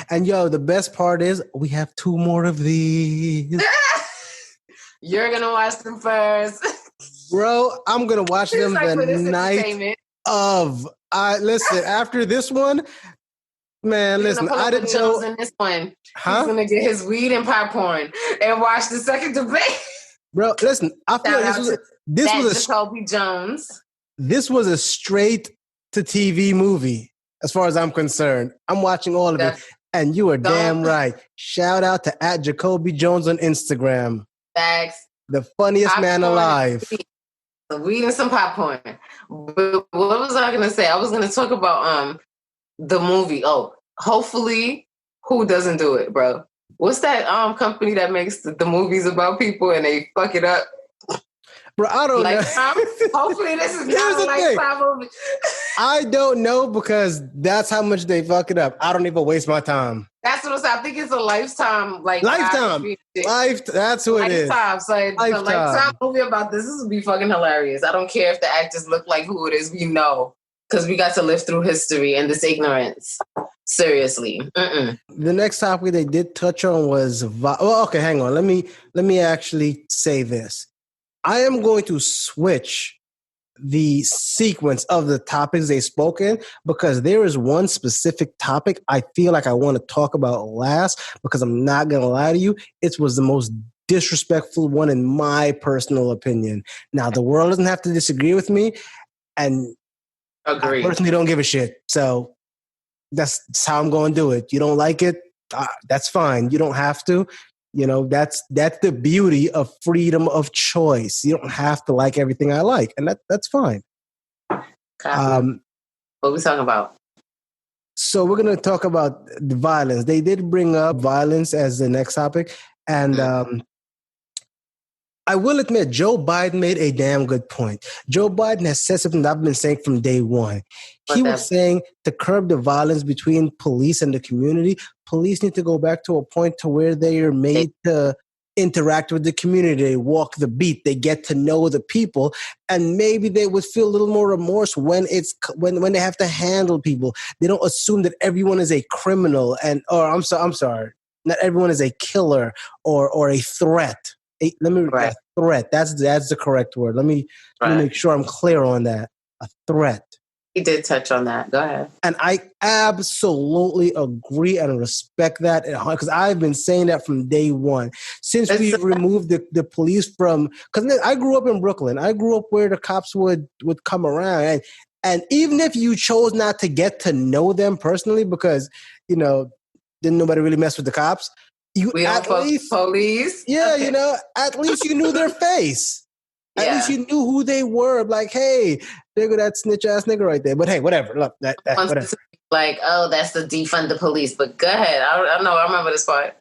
And the best part is we have 2 more of these. You're going to watch them first. Bro, I'm going to watch them the night of. Listen, after this one, man, listen, I didn't know. In this one. Huh? He's going to get his weed and popcorn and watch the second debate. Bro, listen, I feel like this was Jacoby Jones. This was a straight to TV movie, as far as I'm concerned. I'm watching all of it. And you are damn right. Shout out to @Jacoby Jones on Instagram. Thanks. The funniest man alive. Some weed and some popcorn. But what was I going to say? I was going to talk about the movie. Oh, hopefully, who doesn't do it, bro? What's that company that makes the movies about people and they fuck it up? Bro, I don't know. Hopefully this is not a Lifetime movie. I don't know, because that's how much they fuck it up. I don't even waste my time. That's what I'm saying. I think it's a Lifetime. Lifetime. That's who it is. Lifetime. So it's a Lifetime movie about this. This would be fucking hilarious. I don't care if the actors look like who it is. We know. Because we got to live through history and this ignorance. Seriously. Mm-mm. The next topic they did touch on was... okay, hang on. Let me actually say this. I am going to switch the sequence of the topics they spoke in, because there is one specific topic I feel like I want to talk about last, because I'm not going to lie to you, it was the most disrespectful one in my personal opinion. Now, the world doesn't have to disagree with me, and agree. I personally don't give a shit. So that's how I'm going to do it. You don't like it? That's fine. You don't have to. That's the beauty of freedom of choice. You don't have to like everything I like, and that's fine. What are we talking about? So we're going to talk about the violence. They did bring up violence as the next topic, and I will admit, Joe Biden made a damn good point. Joe Biden has said something that I've been saying from day one. He was saying to curb the violence between police and the community, police need to go back to a point to where they are made to interact with the community. They walk the beat. They get to know the people, and maybe they would feel a little more remorse when they have to handle people. They don't assume that everyone is a criminal, I'm sorry, not everyone is a killer or a threat. Threat. That's the correct word. Let me make sure I'm clear on that. A threat. He did touch on that. Go ahead. And I absolutely agree and respect that, because I've been saying that from day one. Since we removed the police from... Because I grew up in Brooklyn. I grew up where the cops would come around. And even if you chose not to get to know them personally, because, didn't nobody really mess with the cops... We at least police. Yeah, okay. At least you knew their face. At least you knew who they were. Like, hey, there go that snitch ass nigga right there. But hey, whatever. Look, whatever. Like, oh, that's the defund the police. But go ahead. I know. I remember this part.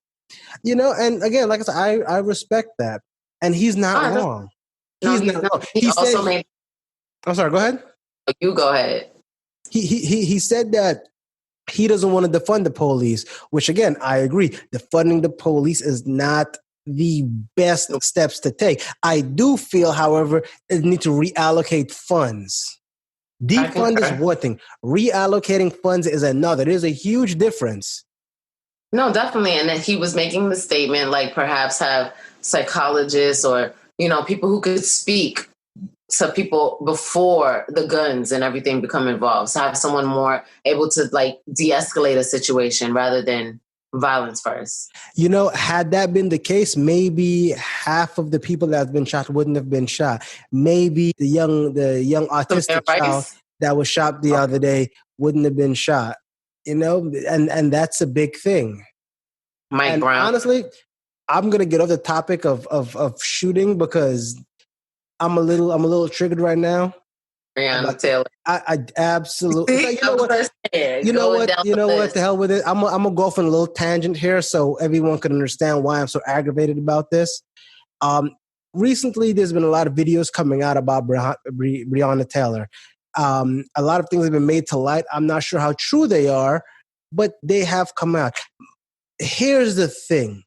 And again, like I said, I respect that, and he's not wrong. He's not wrong. He also made. I'm sorry. Go ahead. You go ahead. He said that he doesn't want to defund the police, which again, I agree. Defunding the police is not the best steps to take. I do feel, however, they need to reallocate funds. Defund is one thing. Reallocating funds is another. There's a huge difference. No, definitely. And then he was making the statement, like perhaps have psychologists or, people who could speak to people before the guns and everything become involved. So have someone more able to like de-escalate a situation rather than violence first. You know, had that been the case, maybe half of the people that have been shot wouldn't have been shot. Maybe the young autistic child that was shot the other day wouldn't have been shot. You know, and that's a big thing. Mike Brown. Honestly, I'm gonna get off the topic of shooting because I'm a little triggered right now. Breonna Taylor. I absolutely. See, you know what? The hell with it. I'm gonna go off on a little tangent here so everyone can understand why I'm so aggravated about this. Recently, there's been a lot of videos coming out about Breonna Taylor. A lot of things have been made to light. I'm not sure how true they are, but they have come out. Here's the thing.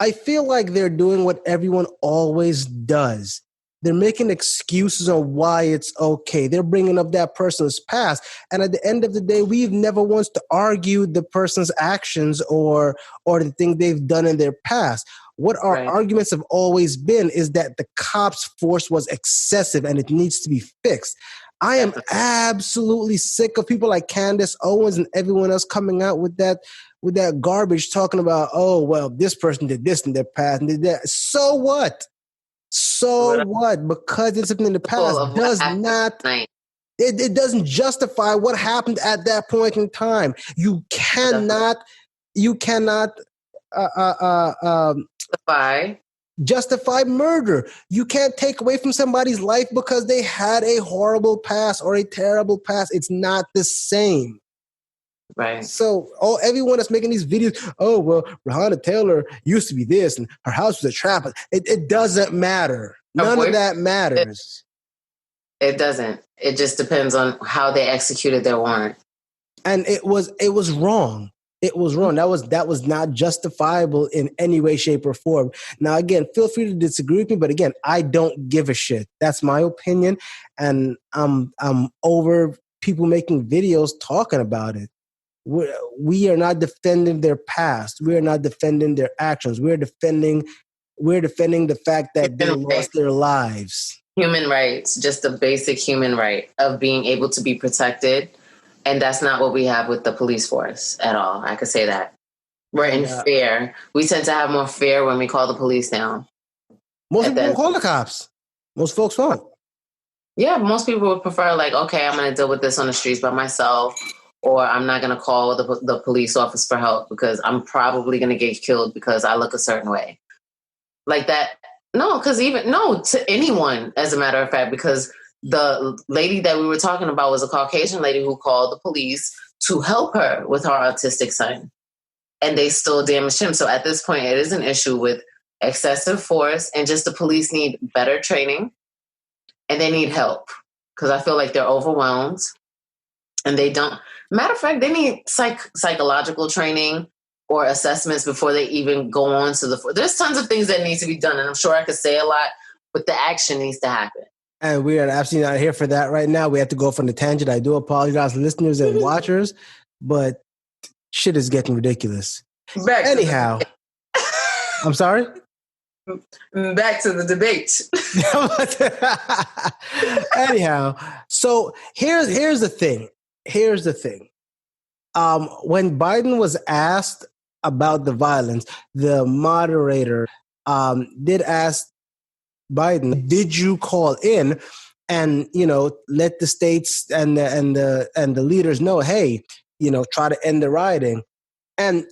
I feel like they're doing what everyone always does. They're making excuses on why it's okay. They're bringing up that person's past. And at the end of the day, we've never once argued the person's actions or the thing they've done in their past. What our arguments have always been is that the cops' force was excessive and it needs to be fixed. I am absolutely sick of people like Candace Owens and everyone else coming out with that garbage talking about, oh, well, this person did this in their past and did that. So what? So what? Because it's something in the past does not, it doesn't justify what happened at that point in time. You cannot justify murder. You can't take away from somebody's life because they had a horrible past or a terrible past. It's not the same. Right. So everyone that's making these videos, oh, well, Breonna Taylor used to be this and her house was a trap. It doesn't matter. None of that matters. It doesn't. It just depends on how they executed their warrant. And it was wrong. It was wrong. That was not justifiable in any way, shape, or form. Now, again, feel free to disagree with me, but again, I don't give a shit. That's my opinion, and I'm over people making videos talking about it. We are not defending their past. We are not defending their actions. We're defending the fact that they lost their lives. Human rights, just the basic human right of being able to be protected. And that's not what we have with the police force at all. I could say that. We're in fear. We tend to have more fear when we call the police down. Most people won't call the cops. Most folks won't. Yeah, most people would prefer like, okay, I'm going to deal with this on the streets by myself. Or I'm not going to call the police office for help because I'm probably going to get killed because I look a certain way. Like that. No, to anyone, as a matter of fact, because the lady that we were talking about was a Caucasian lady who called the police to help her with her autistic son. And they still damaged him. So at this point, it is an issue with excessive force and just the police need better training and they need help because I feel like they're overwhelmed and they don't. Matter of fact, they need psychological training or assessments before they even go on to the. There's tons of things that need to be done, and I'm sure I could say a lot, but the action needs to happen. And we are absolutely not here for that right now. We have to go from the tangent. I do apologize, listeners and watchers, but shit is getting ridiculous. Anyhow, I'm sorry? Back to the debate. Anyhow, so here's the thing. When Biden was asked about the violence, the moderator did ask Biden, "Did you call in and let the states and the leaders know, hey, try to end the rioting?" And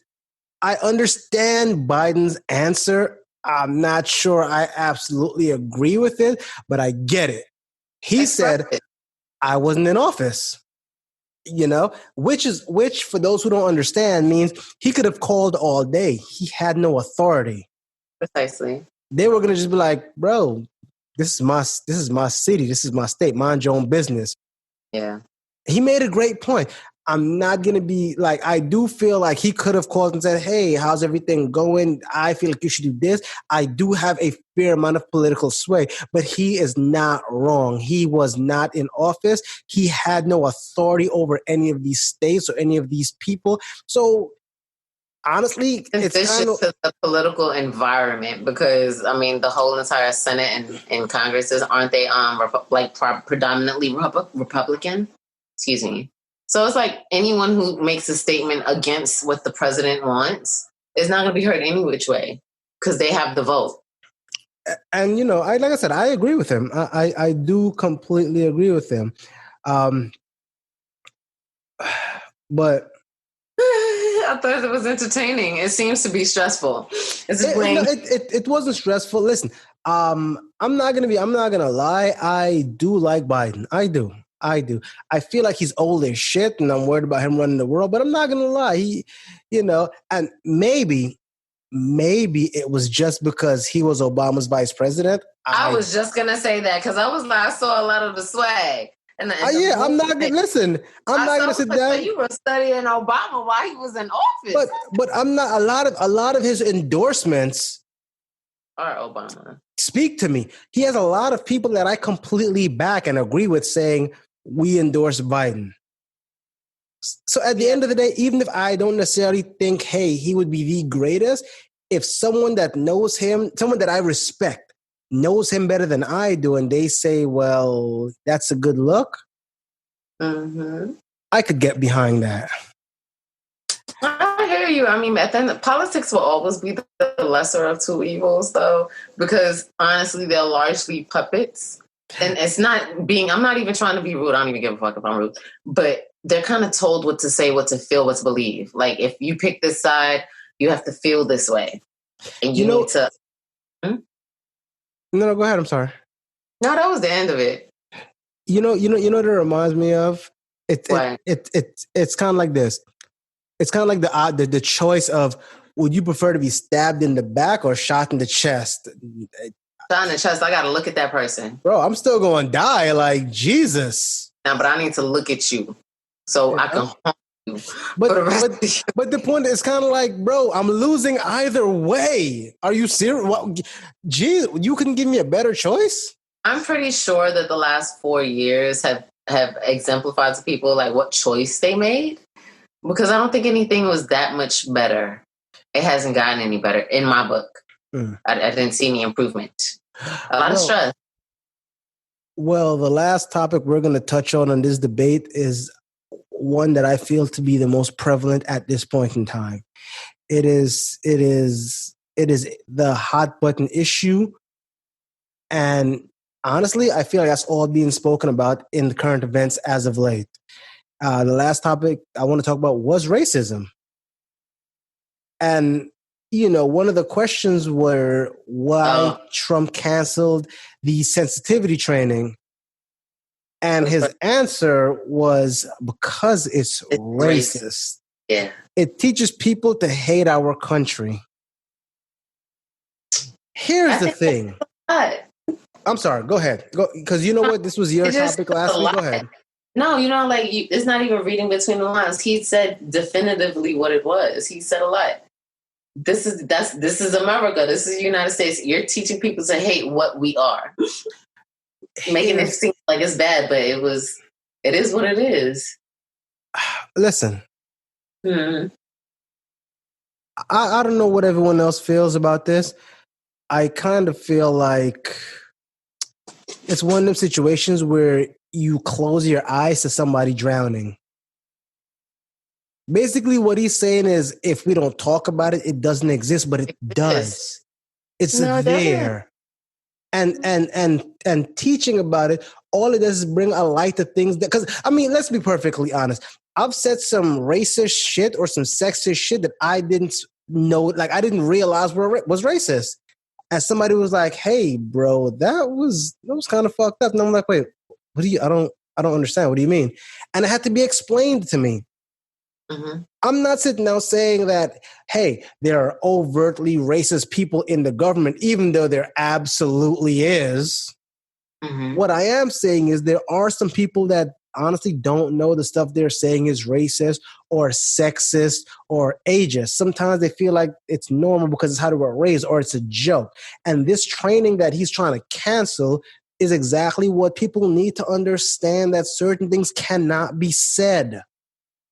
I understand Biden's answer. I'm not sure I absolutely agree with it, but I get it. He said, "I wasn't in office." Which for those who don't understand means he could have called all day. He had no authority. Precisely. They were going to just be like, bro, this is my city. This is my state. Mind your own business. Yeah. He made a great point. I'm not going to be like, I do feel like he could have called and said, hey, how's everything going? I feel like you should do this. I do have a fair amount of political sway, but he is not wrong. He was not in office. He had no authority over any of these states or any of these people. So honestly, it's vicious kind of to the political environment because I mean the whole entire Senate and Congress aren't they predominantly Republican? Excuse me. So it's like anyone who makes a statement against what the president wants is not going to be heard any which way because they have the vote. And like I said, I agree with him. I do completely agree with him. But I thought it was entertaining. It seems to be stressful. It wasn't stressful. Listen, I'm not gonna lie. I do like Biden. I do. I feel like he's old as shit, and I'm worried about him running the world. But I'm not gonna lie. He, and maybe it was just because he was Obama's vice president. I was just gonna say that because I saw a lot of the swag. I'm not gonna listen. I'm not gonna sit down. You were studying Obama while he was in office, but I'm not. A lot of his endorsements are Obama. Speak to me. He has a lot of people that I completely back and agree with, saying we endorse Biden. So at the end of the day, even if I don't necessarily think, hey, he would be the greatest, if someone that knows him, someone that I respect, knows him better than I do, and they say, well, that's a good look, I could get behind that. I hear you. I mean, at the end, politics will always be the lesser of two evils, though, because honestly, they're largely puppets. And it's not being, I'm not even trying to be rude. I don't even give a fuck if I'm rude. But they're kind of told what to say, what to feel, what to believe. Like, if you pick this side, you have to feel this way. And you need to... No, go ahead. I'm sorry. No, that was the end of it. You know what it reminds me of? It's kind of like this. It's kind of like the choice of, would you prefer to be stabbed in the back or shot in the chest? Shot in the chest, I got to look at that person. Bro, I'm still going to die. Like, Jesus. Nah, but I need to look at you so I can harm you. But the point is kind of like, bro, I'm losing either way. Are you serious? Well, geez, you couldn't give me a better choice? I'm pretty sure that the last 4 years have exemplified to people like what choice they made. Because I don't think anything was that much better. It hasn't gotten any better in my book. I didn't see any improvement. A lot of stress. Well, the last topic we're going to touch on this debate is one that I feel to be the most prevalent at this point in time. It is the hot button issue. And honestly, I feel like that's all being spoken about in the current events as of late. The last topic I want to talk about was racism. And, one of the questions were why Trump canceled the sensitivity training. And his answer was because it's racist. Yeah. It teaches people to hate our country. Here's the thing. I'm sorry. Go ahead. Because you know what? This was your topic last week. Go ahead. No, it's not even reading between the lines. He said definitively what it was. He said a lot. This is America. This is the United States. You're teaching people to hate what we are. Making it seem like it's bad, but it is what it is. Listen. I don't know what everyone else feels about this. I kind of feel like it's one of those situations where you close your eyes to somebody drowning. Basically, what he's saying is, if we don't talk about it, it doesn't exist, but it does. It's there. And teaching about it, all it does is bring a light to things that, because, I mean, let's be perfectly honest. I've said some racist shit or some sexist shit that I didn't know, like I didn't realize was racist. And somebody was like, hey, bro, that was kind of fucked up. And I'm like, wait, I don't understand. What do you mean? And it had to be explained to me. Mm-hmm. I'm not sitting now saying that, hey, there are overtly racist people in the government, even though there absolutely is. Mm-hmm. What I am saying is there are some people that honestly don't know the stuff they're saying is racist or sexist or ageist. Sometimes they feel like it's normal because it's how they were raised or it's a joke. And this training that he's trying to cancel is exactly what people need to understand, that certain things cannot be said.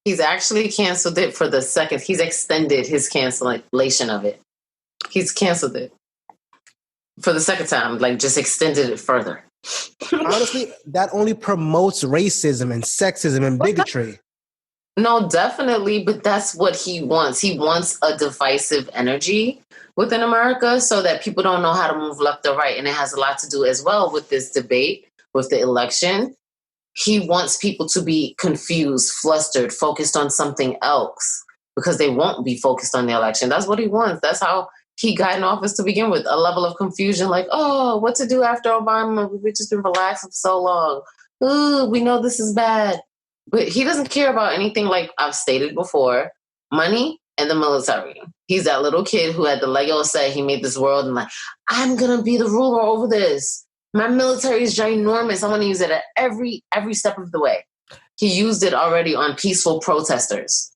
He's actually canceled it for the second. He's extended his cancellation of it. He's canceled it for the second time, like just extended it further. Honestly, that only promotes racism and sexism and bigotry. No, definitely, but that's what he wants. He wants a divisive energy within America so that people don't know how to move left or right. And it has a lot to do as well with this debate, with the election. He wants people to be confused, flustered, focused on something else because they won't be focused on the election. That's what he wants. That's how he got in office to begin with, a level of confusion like, oh, what to do after Obama? We've just been relaxing for so long. Ooh, we know this is bad. But he doesn't care about anything like I've stated before, money and the military. He's that little kid who had the Lego set. He made this world and like, I'm going to be the ruler over this. My military is ginormous. I want to use it at every step of the way. He used it already on peaceful protesters.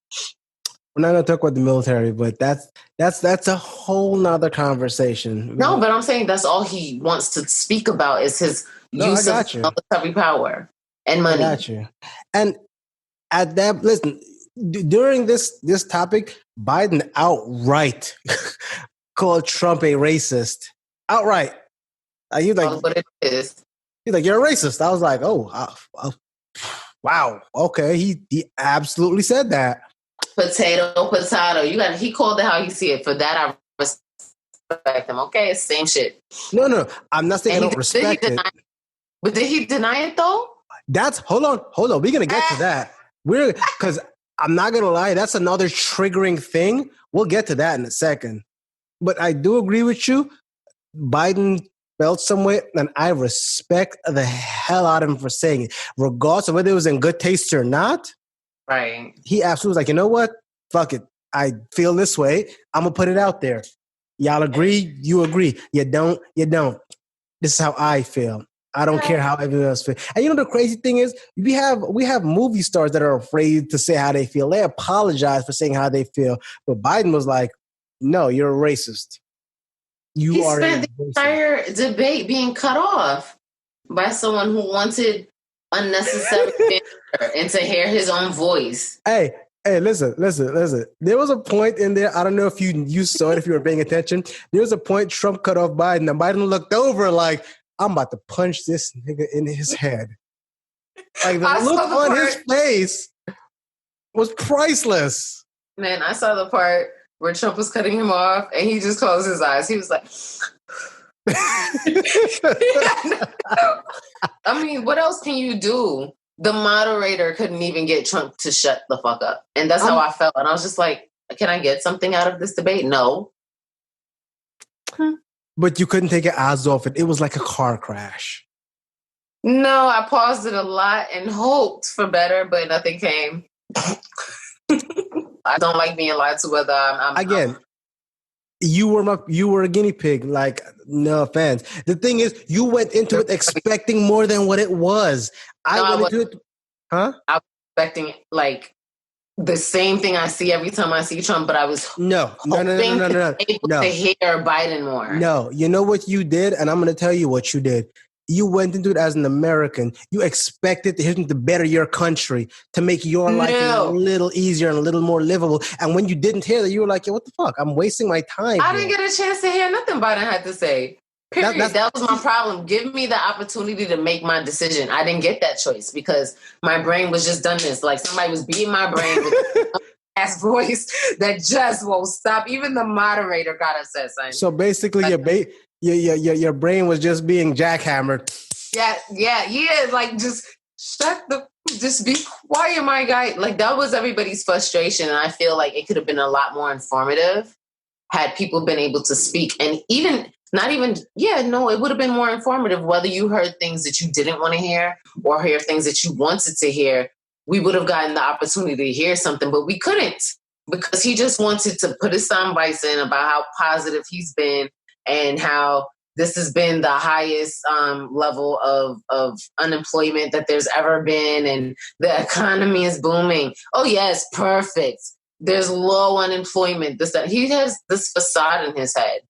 We're not going to talk about the military, but that's a whole nother conversation. No, but I'm saying that's all he wants to speak about is his use of military power and money. I got you. And at that, listen, during this topic, Biden outright called Trump a racist. Outright. He's like, what it is. He's like, you're a racist. I was like, wow. Okay. He absolutely said that. Potato. He called it how you see it. For that, I respect him. Okay, it's same shit. No. I'm not saying I don't respect it. But did he deny it though? Hold on. We're gonna get to that. Because I'm not gonna lie, that's another triggering thing. We'll get to that in a second. But I do agree with you. Biden felt some way, and I respect the hell out of him for saying it, regardless of whether it was in good taste or not. Right. He absolutely was like, you know what? Fuck it. I feel this way. I'm gonna put it out there. Y'all agree? You agree. You don't? You don't. This is how I feel. I don't care how everyone else feels. And you know the crazy thing is, we have movie stars that are afraid to say how they feel. They apologize for saying how they feel. But Biden was like, no, you're a racist. He spent the entire debate being cut off by someone who wanted unnecessary and to hear his own voice. Hey, listen. There was a point in there, I don't know if you saw it, if you were paying attention. There was a point Trump cut off Biden, and Biden looked over like, I'm about to punch this nigga in his head. Like the look on his face was priceless. Man, I saw the part where Trump was cutting him off and he just closed his eyes. He was like, I mean, what else can you do? The moderator couldn't even get Trump to shut the fuck up. And that's how I felt. And I was just like, can I get something out of this debate? No. But you couldn't take your eyes off it. It was like a car crash. No, I paused it a lot and hoped for better, but nothing came. I don't like being lied to whether you were a guinea pig. Like, no offense. The thing is, you went into it expecting more than what it was. I went into it. Huh? I was expecting like the same thing I see every time I see Trump, but I was no. able to hear Biden more. No, you know what you did, and I'm going to tell you what you did. You went into it as an American. You expected him to better your country, to make your life a little easier and a little more livable. And when you didn't hear that, you were like, "Yo, what the fuck? I'm wasting my time." I didn't get a chance to hear nothing Biden had to say. Period. That was my problem. Give me the opportunity to make my decision. I didn't get that choice because my brain was just done this. Like somebody was beating my brain with a ass voice that just won't stop. Even the moderator got upset. So basically, your brain was just being jackhammered. Yeah. Like just be quiet, my guy. Like that was everybody's frustration, and I feel like it could have been a lot more informative had people been able to speak, and it would have been more informative whether you heard things that you didn't want to hear or hear things that you wanted to hear. We would have gotten the opportunity to hear something, but we couldn't because he just wanted to put his sound bites in about how positive he's been and how this has been the highest level of unemployment that there's ever been, and the economy is booming. Oh, yes, perfect. There's low unemployment. He has this facade in his head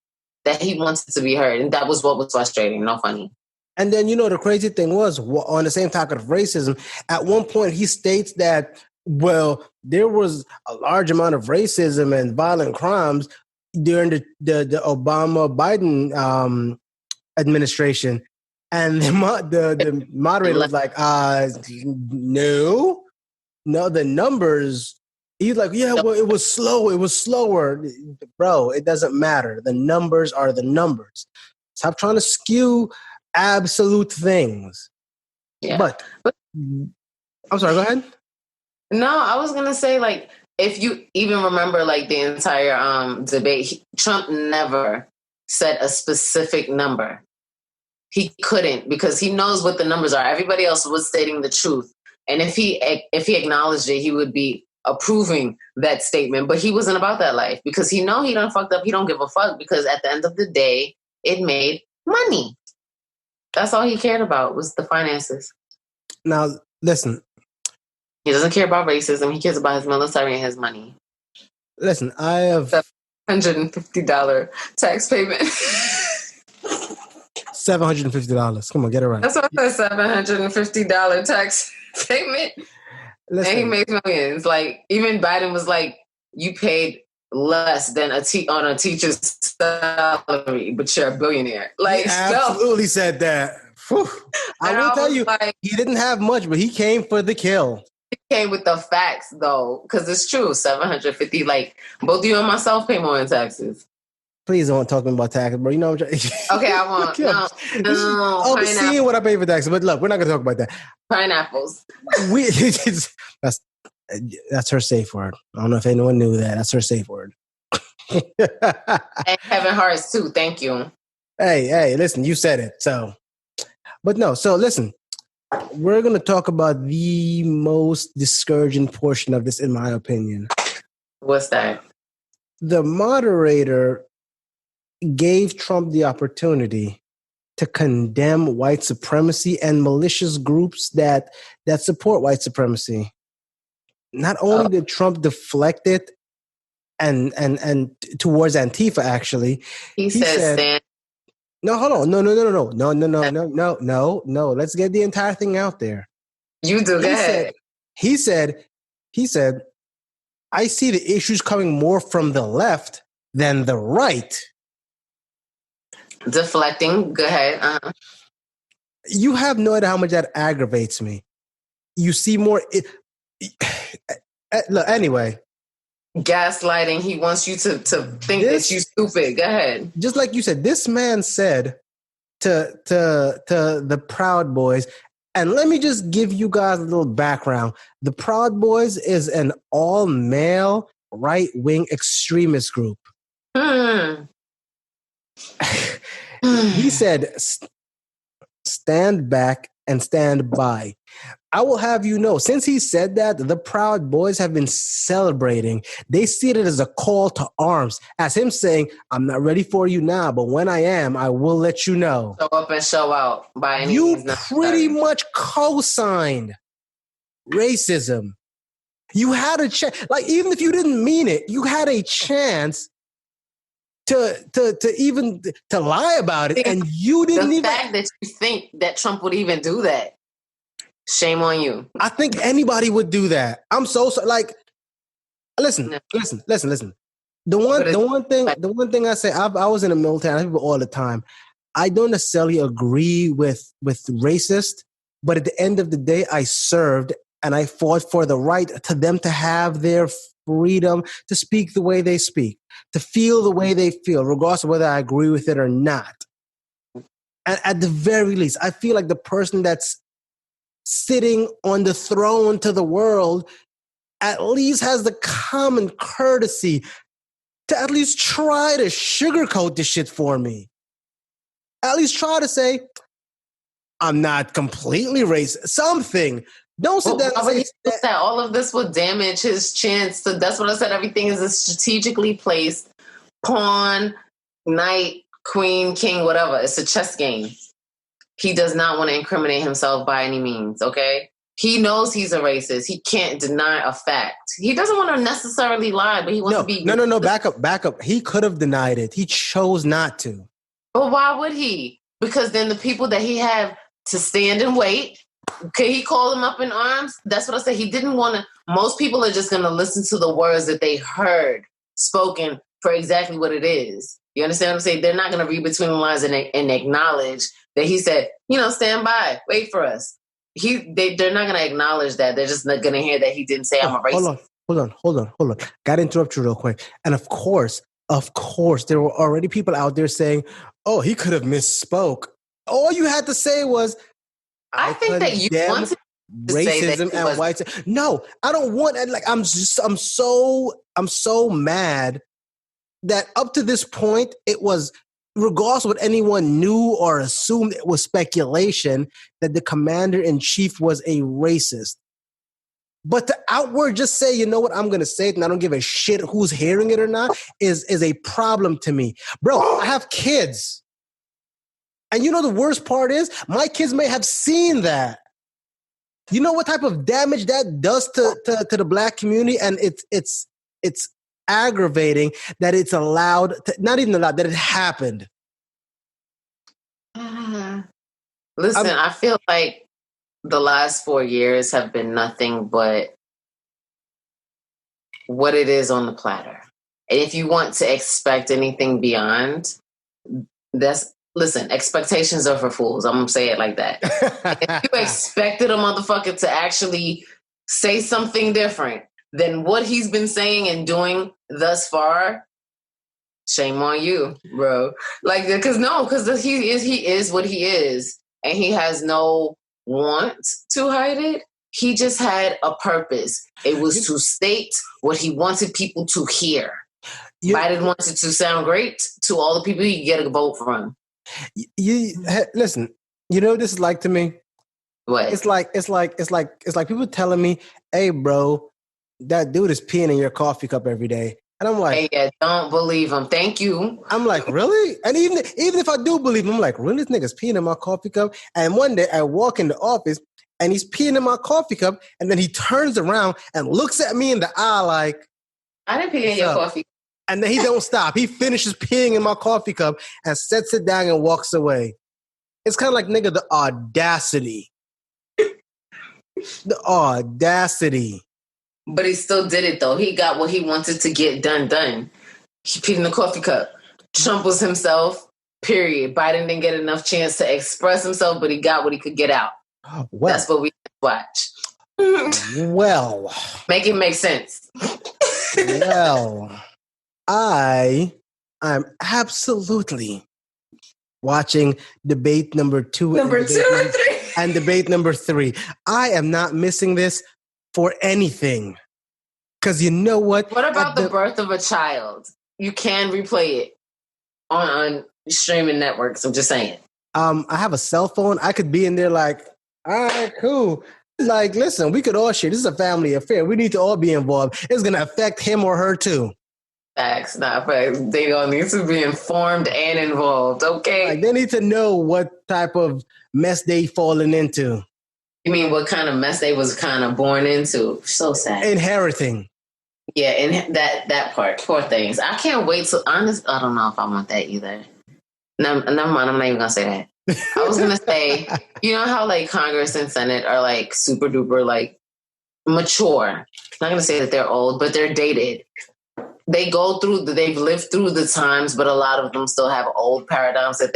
that he wanted to be heard, and that was what was frustrating. No funny. And then, the crazy thing was, on the same topic of racism, at one point he states that Well, there was a large amount of racism and violent crimes during the Obama-Biden administration. And the moderator was like, no, the numbers. He's like, yeah, well, it was slow. It was slower. Bro, it doesn't matter. The numbers are the numbers. Stop trying to skew absolute things. Yeah. But I'm sorry, go ahead. No, I was going to say, like, if you even remember, like, the entire debate, Trump never said a specific number. He couldn't, because he knows what the numbers are. Everybody else was stating the truth. And if he acknowledged it, he would be approving that statement. But he wasn't about that life, because he know he done fucked up. He don't give a fuck, because at the end of the day, it made money. That's all he cared about, was the finances. Now, listen. He doesn't care about racism. He cares about his military and his money. Listen, I have $150 tax payment. $750. Come on, get it right. That's what I said, $750 tax payment. Listen. And he makes millions. Like, even Biden was like, you paid less than on a teacher's salary, but you're a billionaire. Like, he absolutely said that. Whew. I will tell you, like, he didn't have much, but he came for the kill. He came with the facts, though, because it's true. 750. Like, both you and myself pay more in taxes. Please don't talk about taxes, bro. You know what I'm saying? Okay, I won't. No. I'll be seeing what I pay for taxes, but look, we're not going to talk about that. Pineapples. That's her safe word. I don't know if anyone knew that. That's her safe word. And Kevin Hart's too. Thank you. Hey, listen, you said it. So, but no. So listen, we're going to talk about the most discouraging portion of this, in my opinion. What's that? The moderator gave Trump the opportunity to condemn white supremacy and malicious groups that support white supremacy. Not only did Trump deflect it and towards Antifa, actually, he said, "No, hold on, no. Let's get the entire thing out there." You do. Go ahead. He said, "I see the issues coming more from the left than the right." Deflecting. Go ahead. Uh-huh. You have no idea how much that aggravates me. You see more. Look, anyway. Gaslighting. He wants you to think that you stupid. Go ahead. Just like you said, this man said to the Proud Boys, and let me just give you guys a little background. The Proud Boys is an all-male right-wing extremist group. He said, stand back and stand by. I will have you know, since he said that, the Proud Boys have been celebrating. They see it as a call to arms, as him saying, I'm not ready for you now, but when I am, I will let you know. Show up and show out by any means. You pretty much co-signed racism. You had a chance, like, even if you didn't mean it, you had a chance to even lie about it, and you didn't even. The fact that you think that Trump would even do that, shame on you. I think anybody would do that. I'm so sorry. Like, listen. The one thing I say, I was in the military. I tell people all the time, I don't necessarily agree with racist, but at the end of the day, I served and I fought for the right to them to have their freedom to speak the way they speak, to feel the way they feel, regardless of whether I agree with it or not. And at the very least, I feel like the person that's sitting on the throne to the world at least has the common courtesy to at least try to sugarcoat this shit for me. At least try to say, I'm not completely racist. Something. Don't sit down and say that all of this will damage his chance. So that's what I said. Everything is a strategically placed pawn, knight, queen, king, whatever. It's a chess game. He does not want to incriminate himself by any means, okay? He knows he's a racist. He can't deny a fact. He doesn't want to necessarily lie, but he wants to be... No, back up. He could have denied it. He chose not to. But why would he? Because then the people that he have to stand and wait Okay, he called him up in arms. That's what I said. He didn't want to. Most people are just going to listen to the words that they heard spoken for exactly what it is. You understand what I'm saying? They're not going to read between the lines and acknowledge that he said, stand by, wait for us. They're not going to acknowledge that. They're just not going to hear that he didn't say I'm a racist. Hold on. Got to interrupt you real quick. And of course, there were already people out there saying, oh, he could have misspoke. All you had to say was, I think that you wanted to racism and white. No, I don't want. Like, I'm so mad that up to this point, it was, regardless of what anyone knew or assumed, it was speculation that the commander-in-chief was a racist. But to outward just say, you know what, I'm going to say it and I don't give a shit who's hearing it or not is a problem to me. Bro, I have kids. And you know the worst part is, my kids may have seen that. You know what type of damage that does to the black community? And it's aggravating that it's allowed, not even allowed, that it happened. Listen, I feel like the last 4 years have been nothing but what it is on the platter. And if you want to expect anything beyond, listen, expectations are for fools. I'm going to say it like that. If you expected a motherfucker to actually say something different than what he's been saying and doing thus far, shame on you, bro. Like, because he is what he is. And he has no want to hide it. He just had a purpose. It was to state what he wanted people to hear. Biden wanted to sound great to all the people he could get a vote from. Listen, you know what this is like to me? What? It's like people telling me, hey bro, that dude is peeing in your coffee cup every day. And I'm like, hey, yeah, don't believe him. Thank you. I'm like, really? And even if I do believe him, I'm like, really? This nigga's peeing in my coffee cup? And one day I walk in the office and he's peeing in my coffee cup, and then he turns around and looks at me in the eye like, I didn't pee in your coffee. And then he don't stop. He finishes peeing in my coffee cup and sets it down and walks away. It's kind of like, nigga, the audacity. The audacity. But he still did it, though. He got what he wanted to get done. He peed in the coffee cup. Trump was himself, period. Biden didn't get enough chance to express himself, but he got what he could get out. Well, that's what we watch. Well. Make it make sense. Well, I'm absolutely watching debate number 2 and debate number 3. I am not missing this for anything. Because you know what? What about the birth of a child? You can replay it on streaming networks. I'm just saying. I have a cell phone. I could be in there like, all right, cool. Like, listen, we could all share. This is a family affair. We need to all be involved. It's going to affect him or her too. Facts, not facts. They don't need to be informed and involved, okay? Like, they need to know what type of mess they fallen into. You mean what kind of mess they was kind of born into? So sad. Inheriting. Yeah, and that part. Poor things. I can't wait to, honest. I don't know if I want that either. No, never mind. I'm not even going to say that. I was going to say, you know how like Congress and Senate are like super duper like mature. I'm not going to say that they're old, but they're dated. They've lived through the times, but a lot of them still have old paradigms that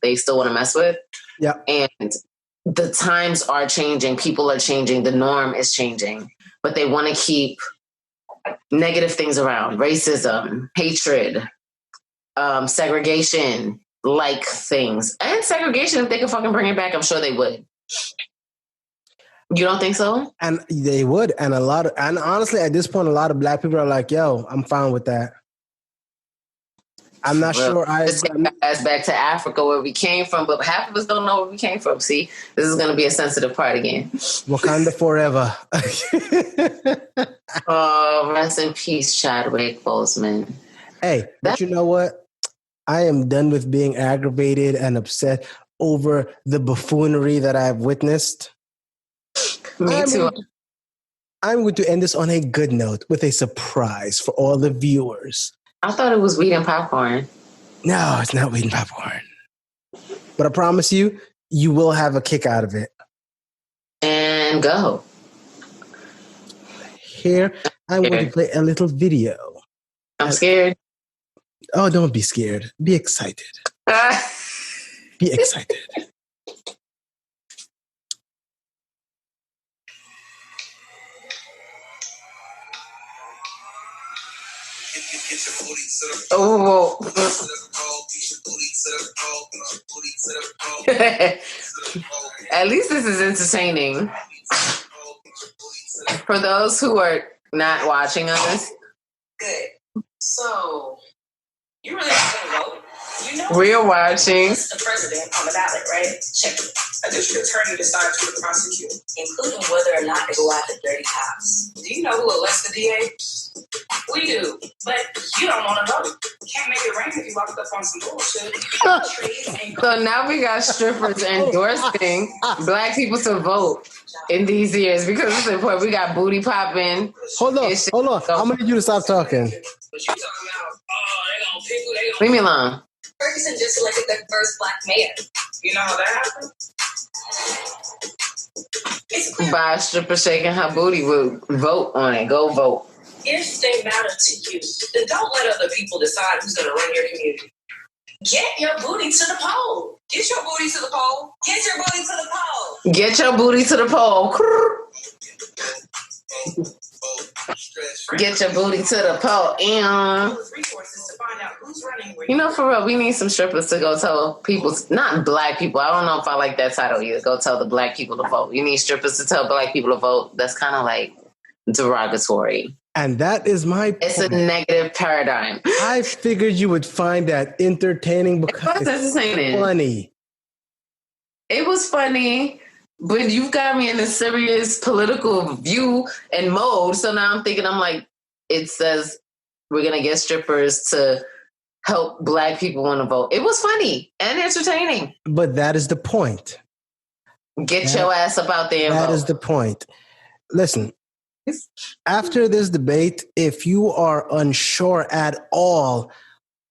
they still want to mess with. Yeah. And the times are changing. People are changing. The norm is changing, but they want to keep negative things around: racism, hatred, segregation, like things. And segregation, if they could fucking bring it back, I'm sure they would. You don't think so? And they would. And honestly, at this point, a lot of black people are like, yo, I'm fine with that. I'm not sure. Let's take us back to Africa where we came from, but half of us don't know where we came from. See, this is going to be a sensitive part again. Wakanda forever. Oh, rest in peace, Chadwick Boseman. Hey, but you know what? I am done with being aggravated and upset over the buffoonery that I've witnessed. Me too. I'm going to end this on a good note with a surprise for all the viewers. I thought it was weed and popcorn. No, it's not weed and popcorn. But I promise you, you will have a kick out of it. And go. Here, I'm going to play a little video. I'm scared. Oh, don't be scared. Be excited. Be excited. Oh. At least this is entertaining. For those who are not watching us. Good. So, you really not going to vote? You know, we're watching the president on the ballot, right? Check it. A district attorney decides who to prosecute, including whether or not to go after dirty cops. Do you know who elects the DA? We do, but you don't want to vote. Can't make it rain if you walk up on some bullshit. So now we got strippers endorsing black people to vote in these years because it's important. We got booty popping. Hold on. I'm gonna need you to stop talking. But you talking about, they gonna pick who they gonna leave me alone. Ferguson just elected the first black mayor. You know how that happened? By a stripper shaking her booty, would vote on it. Go vote. If they matter to you, then don't let other people decide who's going to run your community. Get your booty to the poll. Get your booty to the poll. Get your booty to the poll. Get your booty to the poll. Get your booty to the poll. You know, for real, we need some strippers to go tell people, not black people. I don't know if I like that title either. Go tell the black people to vote. You need strippers to tell black people to vote. That's kind of like derogatory. And that is my point. It's a negative paradigm. I figured you would find that entertaining because it's funny. It was funny, but you've got me in a serious political view and mode. So now I'm thinking, it says we're going to get strippers to help black people want to vote. It was funny and entertaining. But that is the point. Get your ass up out there and vote. That is the point. Listen. After this debate, if you are unsure at all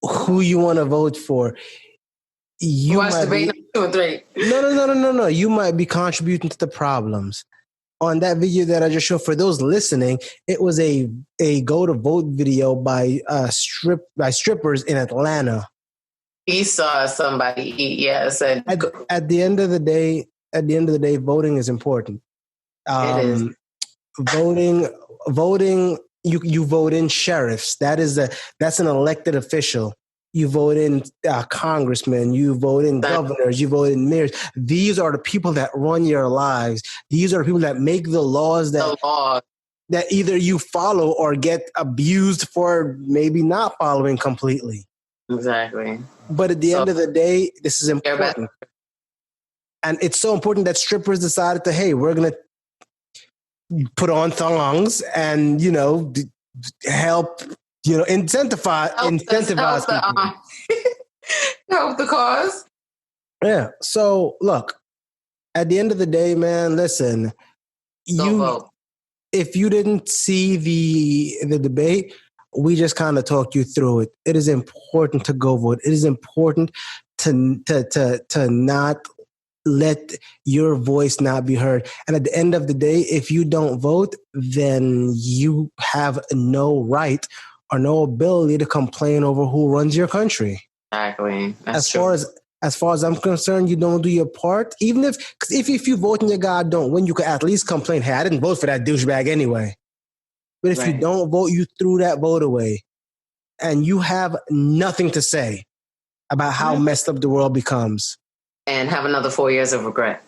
who you want to vote for, you watch debate number 2 and 3. No. You might be contributing to the problems. On that video that I just showed, for those listening, it was a go to vote video by strippers in Atlanta. He saw somebody eat. Yes, at the end of the day, voting is important. It is. Voting. You vote in sheriffs. That's an elected official. You vote in congressmen. You vote in governors. You vote in mayors. These are the people that run your lives. These are the people that make the laws that either you follow or get abused for maybe not following completely. Exactly. But at the end of the day, this is important. And it's so important that strippers decided to, hey, we're going to put on thongs and, help, incentivize people. Help the cause. Yeah. So look, at the end of the day, man, listen, if you didn't see the debate, we just kind of talked you through it. It is important to go vote. It is important to not let your voice not be heard. And at the end of the day, if you don't vote, then you have no right or no ability to complain over who runs your country. Exactly. As far as I'm concerned, you don't do your part. Even if you vote and your God don't win, you could at least complain, hey, I didn't vote for that douchebag anyway. But if you don't vote, you threw that vote away. And you have nothing to say about how messed up the world becomes. And have another 4 years of regret.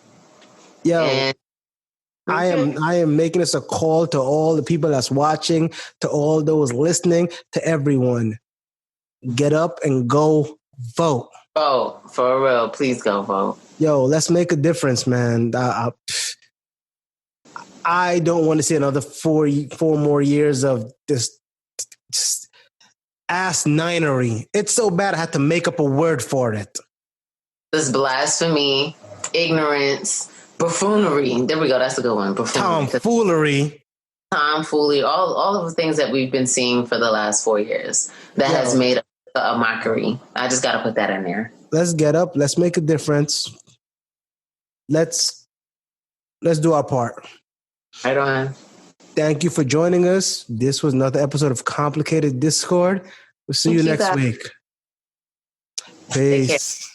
Yo, I am making this a call to all the people that's watching, to all those listening, to everyone. Get up and go vote. Vote. For real. Please go vote. Yo, let's make a difference, man. I don't want to see another four more years of this ass-ninery. It's so bad I had to make up a word for it. This blasphemy, ignorance, buffoonery. There we go. That's a good one. Tomfoolery. Tomfoolery. All of the things that we've been seeing for the last 4 years that has made a mockery. I just got to put that in there. Let's get up. Let's make a difference. Let's do our part. Right on. Thank you for joining us. This was another episode of Complicated Discord. We'll see you next week. Peace.